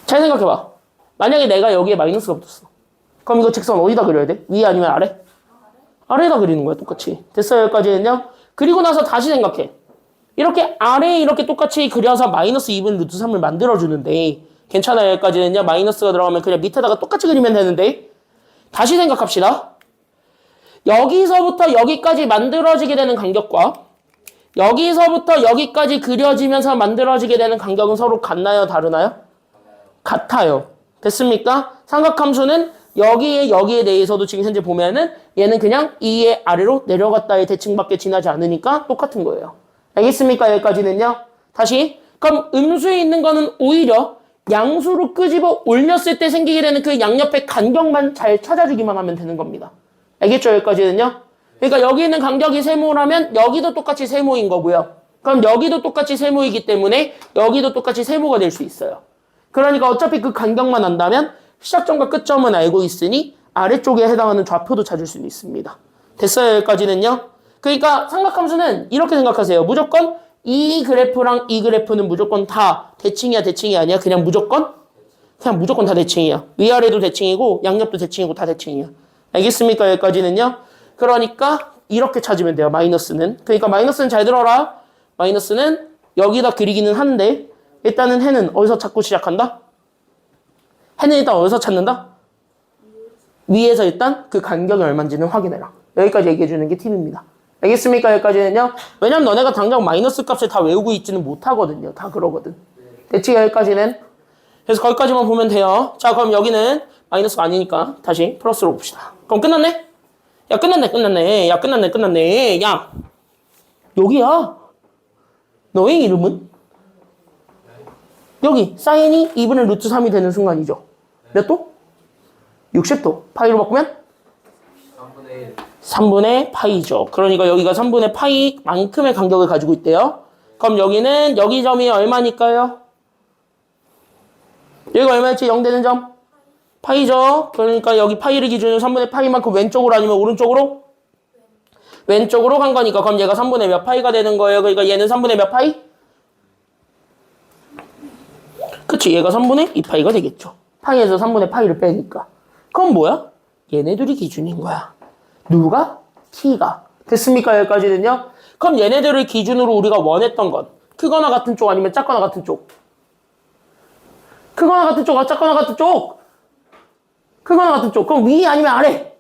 잘 생각해봐. 만약에 내가 여기에 마이너스가 붙었어. 그럼 이거 직선 어디다 그려야 돼? 위에 아니면 아래? 아래에다 그리는 거야, 똑같이. 됐어요, 여기까지는요? 그리고 나서 다시 생각해. 이렇게 아래에 이렇게 똑같이 그려서 마이너스 2분의 루트 3을 만들어주는데 괜찮아요, 여기까지는요? 마이너스가 들어가면 그냥 밑에다가 똑같이 그리면 되는데 다시 생각합시다. 여기서부터 여기까지 만들어지게 되는 간격과 여기서부터 여기까지 그려지면서 만들어지게 되는 간격은 서로 같나요? 다르나요? 같아요. 됐습니까? 삼각함수는 여기에 대해서도 지금 현재 보면은 얘는 그냥 2의 아래로 내려갔다의 대칭밖에 지나지 않으니까 똑같은 거예요. 알겠습니까? 여기까지는요. 다시. 그럼 음수에 있는 거는 오히려 양수로 끄집어 올렸을 때 생기게 되는 그 양옆의 간격만 잘 찾아주기만 하면 되는 겁니다. 알겠죠? 여기까지는요? 그러니까 여기 있는 간격이 세모라면 여기도 똑같이 세모인 거고요. 그럼 여기도 똑같이 세모이기 때문에 여기도 똑같이 세모가 될 수 있어요. 그러니까 어차피 그 간격만 안다면 시작점과 끝점은 알고 있으니 아래쪽에 해당하는 좌표도 찾을 수 있습니다. 됐어요? 여기까지는요? 그러니까 삼각함수는 이렇게 생각하세요. 무조건 이 그래프랑 이 그래프는 무조건 다 대칭이야, 대칭이 아니야? 그냥 무조건 다 대칭이야. 위아래도 대칭이고 양옆도 대칭이고 다 대칭이야. 알겠습니까? 여기까지는요? 그러니까 이렇게 찾으면 돼요. 마이너스는. 그러니까 마이너스는 잘 들어라. 마이너스는 여기다 그리기는 한데 일단은 해는 어디서 찾고 시작한다? 해는 일단 어디서 찾는다? 위에서 일단 그 간격이 얼마인지는 확인해라. 여기까지 얘기해 주는 게 팁입니다. 알겠습니까? 여기까지는요. 왜냐면 너네가 당장 마이너스 값을 다 외우고 있지는 못하거든요. 다 그러거든. 됐지? 여기까지는. 그래서 거기까지만 보면 돼요. 자, 그럼 여기는 마이너스가 아니니까 다시 플러스로 봅시다. 그럼 끝났네? 야, 끝났네. 야, 끝났네. 야, 여기야. 너의 이름은? 여기 사인이 2분의 루트 3이 되는 순간이죠. 몇 도? 60도. 파이로 바꾸면? 3분의 1. 3분의 파이죠. 그러니까 여기가 3분의 파이만큼의 간격을 가지고 있대요. 그럼 여기는 여기 점이 얼마니까요? 여기가 얼마였지? 0 되는 점? 파이죠. 그러니까 여기 파이를 기준으로 3분의 파이만큼 왼쪽으로 아니면 오른쪽으로? 왼쪽으로 간 거니까 그럼 얘가 3분의 몇 파이가 되는 거예요. 그러니까 얘는 3분의 몇 파이? 그치, 얘가 3분의 2파이가 되겠죠. 파이에서 3분의 파이를 빼니까. 그럼 뭐야? 얘네들이 기준인 거야. 누가? t가. 됐습니까? 여기까지는요? 그럼 얘네들을 기준으로 우리가 원했던 건 크거나 같은 쪽 아니면 작거나 같은 쪽? 크거나 같은 쪽, 작거나 같은 쪽? 크거나 같은 쪽. 그럼 위 아니면 아래?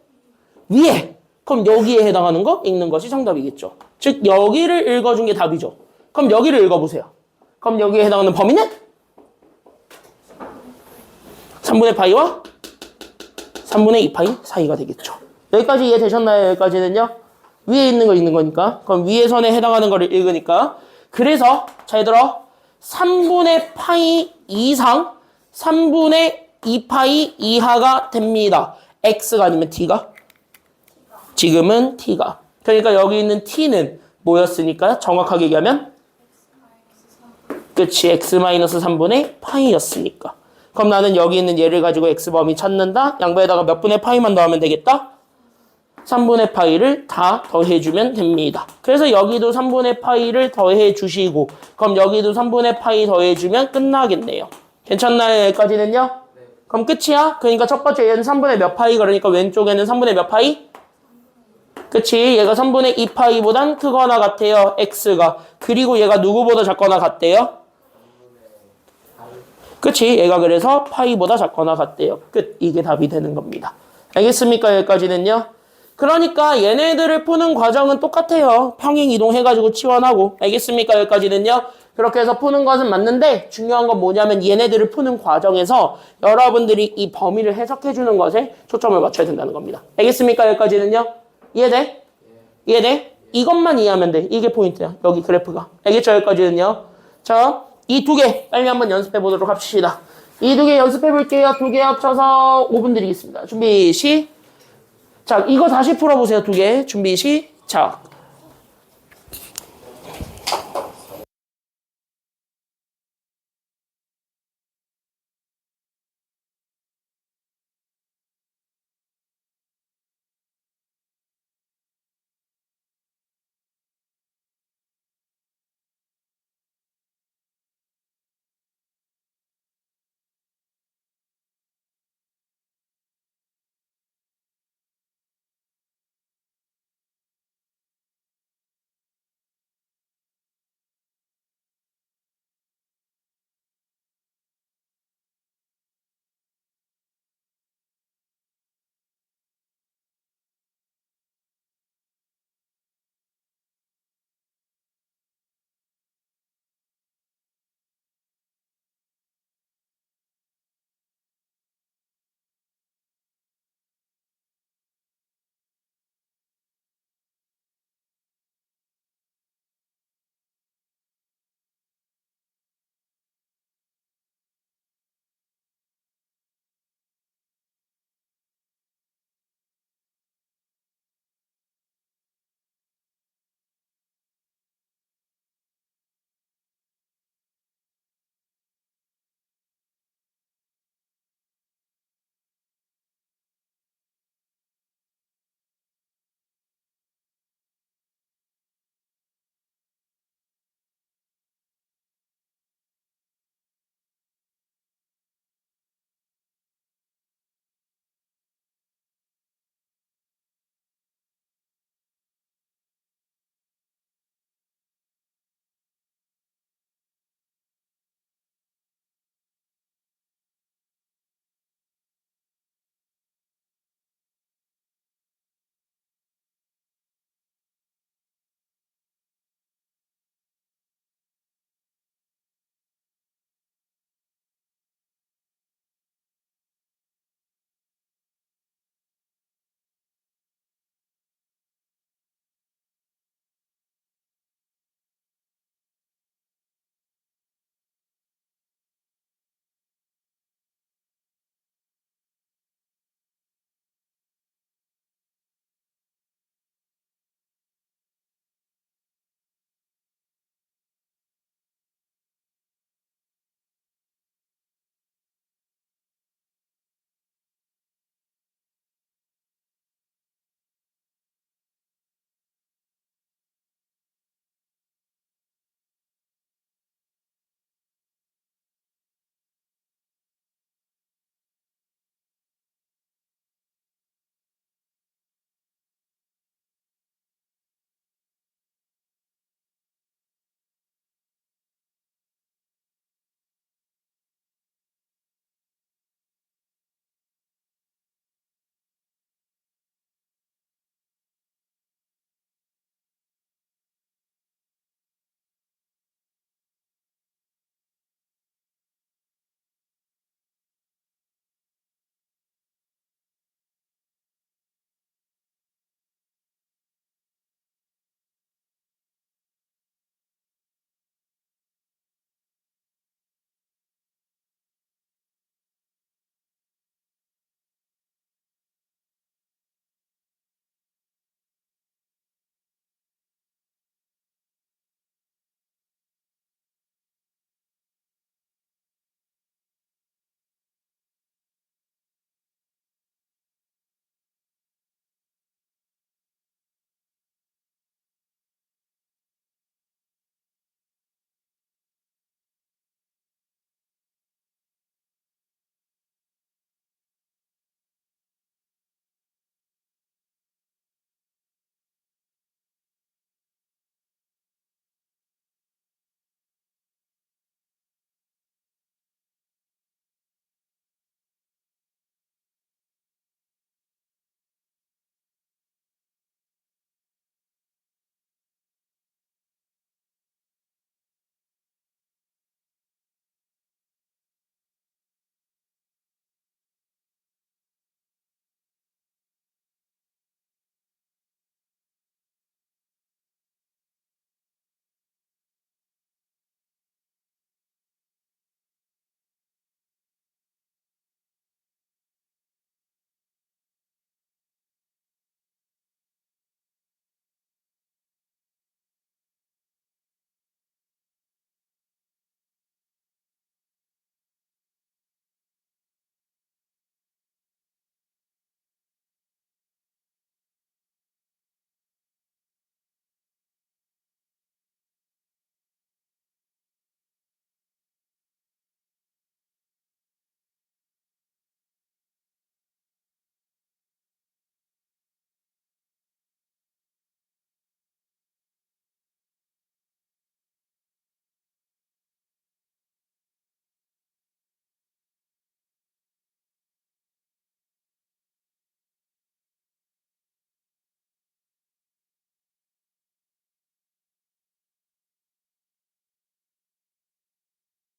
위에. 그럼 여기에 해당하는 거 읽는 것이 정답이겠죠. 즉 여기를 읽어준 게 답이죠. 그럼 여기를 읽어보세요. 그럼 여기에 해당하는 범위는? 3분의 파이와 3분의 2파이 사이가 되겠죠. 여기까지 이해되셨나요? 여기까지는요? 위에 있는 거 읽는 거니까. 그럼 위에 선에 해당하는 거를 읽으니까. 그래서 잘 들어. 3분의 파이 이상 3분의 2파이 이하가 됩니다. x가 아니면 t가? 지금은 t가. 그러니까 여기 있는 t는 뭐였으니까 정확하게 얘기하면? 그치, x-3분의 파이였으니까. 그럼 나는 여기 있는 얘를 가지고 x범위 찾는다. 양배에다가 몇 분의 파이만 더하면 되겠다? 3분의 파이를 다 더해주면 됩니다. 그래서 여기도 3분의 파이를 더해주시고 그럼 여기도 3분의 파이 더해주면 끝나겠네요. 괜찮나요? 여기까지는요? 네. 그럼 끝이야? 그러니까 첫 번째 얘는 3분의 몇 파이 그러니까 왼쪽에는 3분의 몇 파이? 그치? 얘가 3분의 2파이보단 크거나 같아요. x가. 그리고 얘가 누구보다 작거나 같대요? 그치? 얘가 그래서 파이보다 작거나 같대요. 끝. 이게 답이 되는 겁니다. 알겠습니까? 여기까지는요? 그러니까 얘네들을 푸는 과정은 똑같아요. 평행 이동해가지고 치환하고. 알겠습니까? 여기까지는요? 그렇게 해서 푸는 것은 맞는데 중요한 건 뭐냐면 얘네들을 푸는 과정에서 여러분들이 이 범위를 해석해주는 것에 초점을 맞춰야 된다는 겁니다. 알겠습니까? 여기까지는요? 이해돼? 이해돼? 이것만 이해하면 돼. 이게 포인트야. 여기 그래프가. 알겠죠? 여기까지는요? 자, 이 두 개 빨리 한번 연습해 보도록 합시다. 이 두 개 연습해 볼게요. 두 개 합쳐서 5분 드리겠습니다. 준비 시작. 이거 다시 풀어보세요. 두 개. 준비 시작.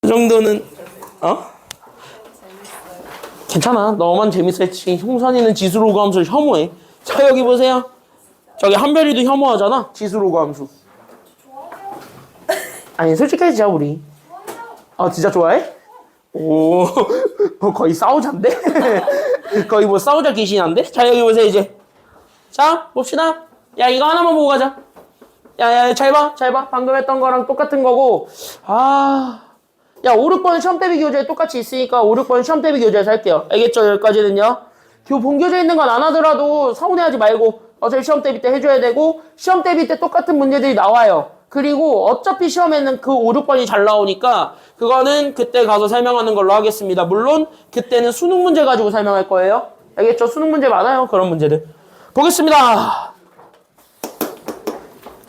정도는 괜찮아. 너만 재밌었지. 홍선이는 지수로그 함수를 혐오해. 자, 여기 보세요. 저기 한별이도 혐오하잖아. 지수로그 함수. 아니, 솔직해지자, 우리. 진짜 좋아해? 오, 거의 싸우자인데? 거의 뭐 싸우자 귀신한데? 자, 여기 보세요, 이제. 자, 봅시다. 야, 이거 하나만 보고 가자. 야, 잘 봐. 방금 했던 거랑 똑같은 거고. 야, 5, 6번 시험 대비 교재 똑같이 있으니까 5, 6번 시험 대비 교재에서 할게요. 알겠죠? 여기까지는요. 본 교재 있는 건 안 하더라도 서운해하지 말고 어차피 시험 대비 때 해줘야 되고 시험 대비 때 똑같은 문제들이 나와요. 그리고 어차피 시험에는 그 5, 6번이 잘 나오니까 그거는 그때 가서 설명하는 걸로 하겠습니다. 물론 그때는 수능 문제 가지고 설명할 거예요. 알겠죠? 수능 문제 많아요. 그런 문제들. 보겠습니다.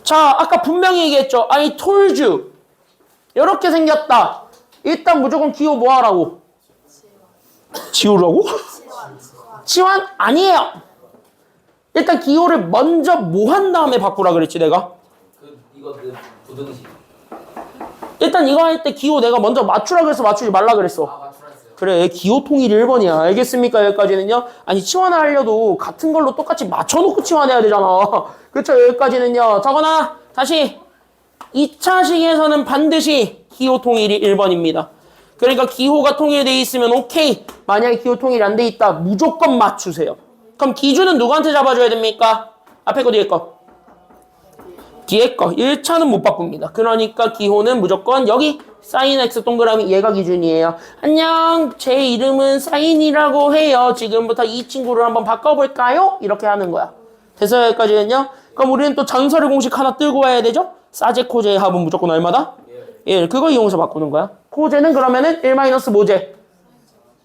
자, 아까 분명히 얘기했죠. I told you. 이렇게 생겼다. 일단 무조건 기호 뭐 하라고? 지우라고? 치환? 아니에요. 일단 기호를 먼저 뭐 한 다음에 바꾸라 그랬지 내가? 이거 부등식. 일단 이거 할 때 기호 내가 먼저 맞추라 그래서 맞추지 말라 그랬어. 맞추라 했어요. 그래, 기호 통일이 1번이야. 알겠습니까? 여기까지는요. 아니, 치환을 하려도 같은 걸로 똑같이 맞춰놓고 치환해야 되잖아. 그쵸? 여기까지는요. 적어놔. 다시. 2차 시기에서는 반드시 기호 통일이 1번입니다. 그러니까 기호가 통일되어 있으면 오케이. 만약에 기호 통일이 안 돼 있다. 무조건 맞추세요. 그럼 기준은 누구한테 잡아줘야 됩니까? 앞에 거, 뒤에 거. 뒤에 거. 1차는 못 바꿉니다. 그러니까 기호는 무조건 여기 사인 x 동그라미 얘가 기준이에요. 안녕. 제 이름은 사인이라고 해요. 지금부터 이 친구를 한번 바꿔볼까요? 이렇게 하는 거야. 됐어요? 여기까지는요. 그럼 우리는 또 전설의 공식 하나 들고 와야 되죠? 사제 코제의 합은 무조건 얼마다? 1. 그거 이용해서 바꾸는 거야. 코제는 그러면은 1 모제.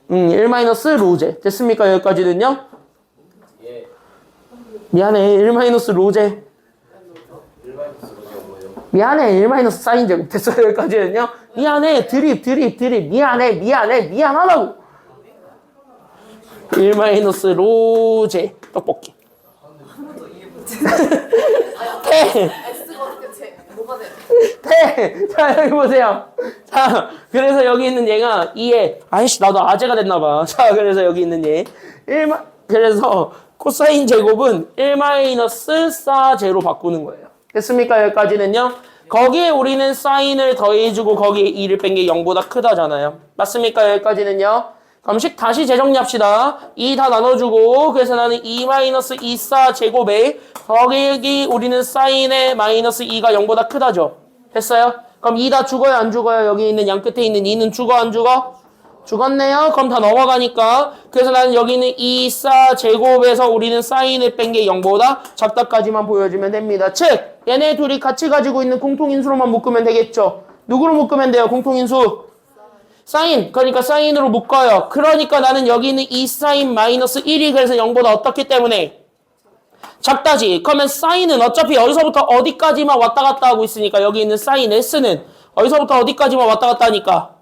1 로제. 됐습니까? 여기까지는요. 예. 미안해. 1 로제. 미안해. 1 사인 제곱. 됐어요? 여기까지는요. 미안해. 드립. 미안하다고. 1 로제. 떡볶이. 태. X가 어떻게 뭐가 돼? 태. 자, 여기 보세요. 자, 그래서 여기 있는 얘가 2에 아이씨 나도 아재가 됐나봐. 자, 그래서 여기 있는 얘 그래서 코사인 제곱은 1 사제로 바꾸는 거예요. 됐습니까? 여기까지는요. 거기에 우리는 사인을 더해주고 거기에 2를 뺀 게 0보다 크다잖아요. 맞습니까? 여기까지는요. 그럼 다시 재정리합시다. 2 다 나눠주고 그래서 나는 2 2사 제곱에 거기 우리는 사인의 마이너스 2가 0보다 크다죠. 됐어요? 그럼 2 다 죽어요? 안 죽어요? 여기 있는 양 끝에 있는 2는 죽어? 안 죽어? 죽었네요. 그럼 다 넘어가니까 그래서 나는 여기 있는 2사 제곱에서 우리는 사인을 뺀 게 0보다 작다까지만 보여주면 됩니다. 즉 얘네 둘이 같이 가지고 있는 공통인수로만 묶으면 되겠죠. 누구로 묶으면 돼요? 공통인수. 사인. 그러니까 사인으로 묶어요. 그러니까 나는 여기 있는 2 사인 마이너스 1이 그래서 0보다 어떻기 때문에 작다지. 그러면 사인은 어차피 어디서부터 어디까지만 왔다 갔다 하고 있으니까 여기 있는 사인 S는 어디서부터 어디까지만 왔다 갔다 하니까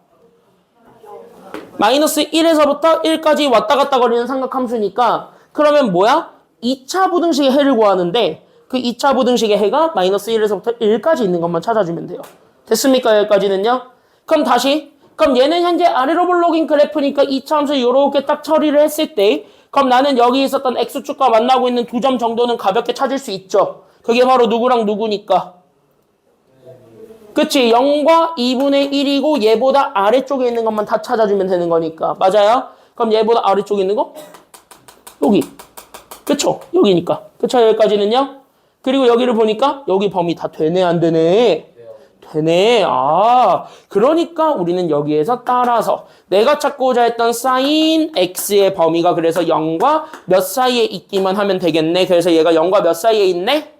마이너스 1에서부터 1까지 왔다 갔다 거리는 삼각함수니까 그러면 뭐야? 2차 부등식의 해를 구하는데 그 2차 부등식의 해가 마이너스 1에서부터 1까지 있는 것만 찾아주면 돼요. 됐습니까? 여기까지는요? 그럼 다시 그럼 얘는 현재 아래로 블록인 그래프니까 2차 함수 이렇게 딱 처리를 했을 때 그럼 나는 여기 있었던 x축과 만나고 있는 2점 정도는 가볍게 찾을 수 있죠. 그게 바로 누구랑 누구니까. 그치? 0과 2분의 1이고 얘보다 아래쪽에 있는 것만 다 찾아주면 되는 거니까. 맞아요? 그럼 얘보다 아래쪽에 있는 거? 여기. 그쵸? 여기니까. 그쵸? 여기까지는요? 그리고 여기를 보니까 여기 범위 다 되네 안 되네? 되네. 그러니까 우리는 여기에서 따라서 내가 찾고자 했던 사인 x의 범위가 그래서 0과 몇 사이에 있기만 하면 되겠네. 그래서 얘가 0과 몇 사이에 있네?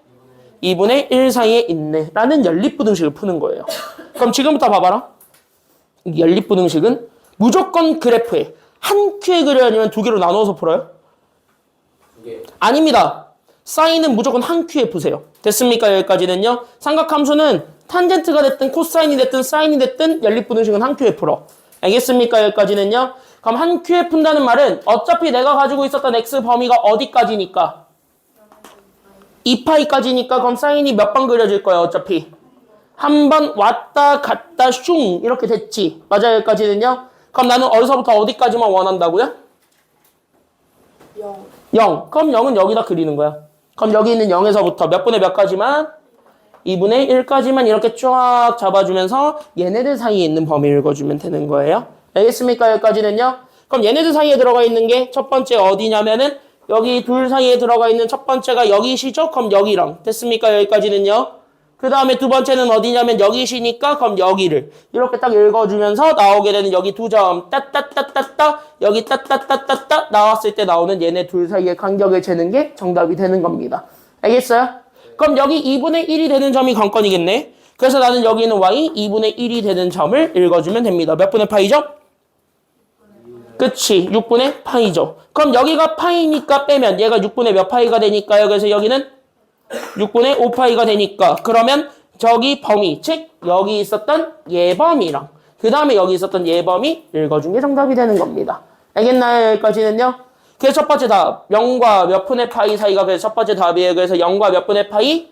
2분의 1 사이에 있네. 라는 연립부등식을 푸는 거예요. 그럼 지금부터 봐봐라. 연립부등식은 무조건 그래프에 한 큐에 그려야 아니면 두 개로 나눠서 풀어요? 두 개. 아닙니다. 사인은 무조건 한 큐에 푸세요. 됐습니까? 여기까지는요. 삼각함수는 탄젠트가 됐든 코사인이 됐든 사인이 됐든 연립부등식은 한 큐에 풀어. 알겠습니까? 여기까지는요. 그럼 한 큐에 푼다는 말은 어차피 내가 가지고 있었던 x 범위가 어디까지니까? 2파이까지니까 그럼 사인이 몇 번 그려질 거야 어차피? 한 번 왔다 갔다 슝 이렇게 됐지. 맞아요, 여기까지는요? 그럼 나는 어디서부터 어디까지만 원한다고요? 0. 0. 그럼 0은 여기다 그리는 거야. 그럼 여기 있는 0에서부터 몇 분의 몇 가지만? 2분의 1까지만 이렇게 쫙 잡아주면서 얘네들 사이에 있는 범위를 읽어주면 되는 거예요. 알겠습니까? 여기까지는요? 그럼 얘네들 사이에 들어가 있는 게 첫 번째 어디냐면은 여기 둘 사이에 들어가 있는 첫 번째가 여기시죠? 그럼 여기랑. 됐습니까? 여기까지는요? 그 다음에 두 번째는 어디냐면 여기시니까 그럼 여기를 이렇게 딱 읽어주면서 나오게 되는 여기 두 점 따따따따따 여기 따따따따따 나왔을 때 나오는 얘네 둘 사이의 간격을 재는 게 정답이 되는 겁니다. 알겠어요? 그럼 여기 2분의 1이 되는 점이 관건이겠네. 그래서 나는 여기 있는 y 2분의 1이 되는 점을 읽어주면 됩니다. 몇 분의 파이죠? 그치, 6분의 파이죠. 그럼 여기가 파이니까 빼면 얘가 6분의 몇 파이가 되니까요. 그래서 여기는 6분의 5파이가 되니까 그러면 저기 범위, 즉 여기 있었던 예범위랑 그 다음에 여기 있었던 예범위 읽어준 게 정답이 되는 겁니다. 알겠나요? 여기까지는요? 그래서 첫 번째 답 0과 몇 분의 파이 사이가 그래서 첫 번째 답이에요. 그래서 0과 몇 분의 파이?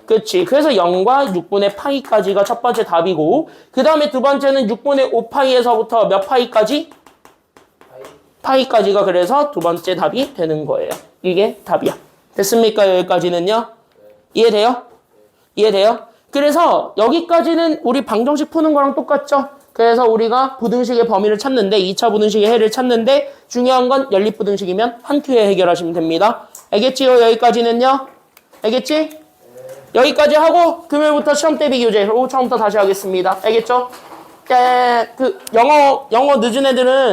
그치. 그래서 0과 6분의 파이까지가 첫 번째 답이고 그 다음에 두 번째는 6분의 5파이에서부터 몇 파이까지? 파이까지가 그래서 두 번째 답이 되는 거예요. 이게 답이야. 됐습니까? 여기까지는요? 이해돼요? 이해돼요? 그래서 여기까지는 우리 방정식 푸는 거랑 똑같죠? 그래서 우리가 부등식의 범위를 찾는데 2차 부등식의 해를 찾는데 중요한 건 연립부등식이면 한 큐에 해결하시면 됩니다. 알겠지요? 여기까지는요? 알겠지? 여기까지 하고 금요일부터 시험 대비 교재 처음부터 다시 하겠습니다. 알겠죠? 영어 늦은 애들은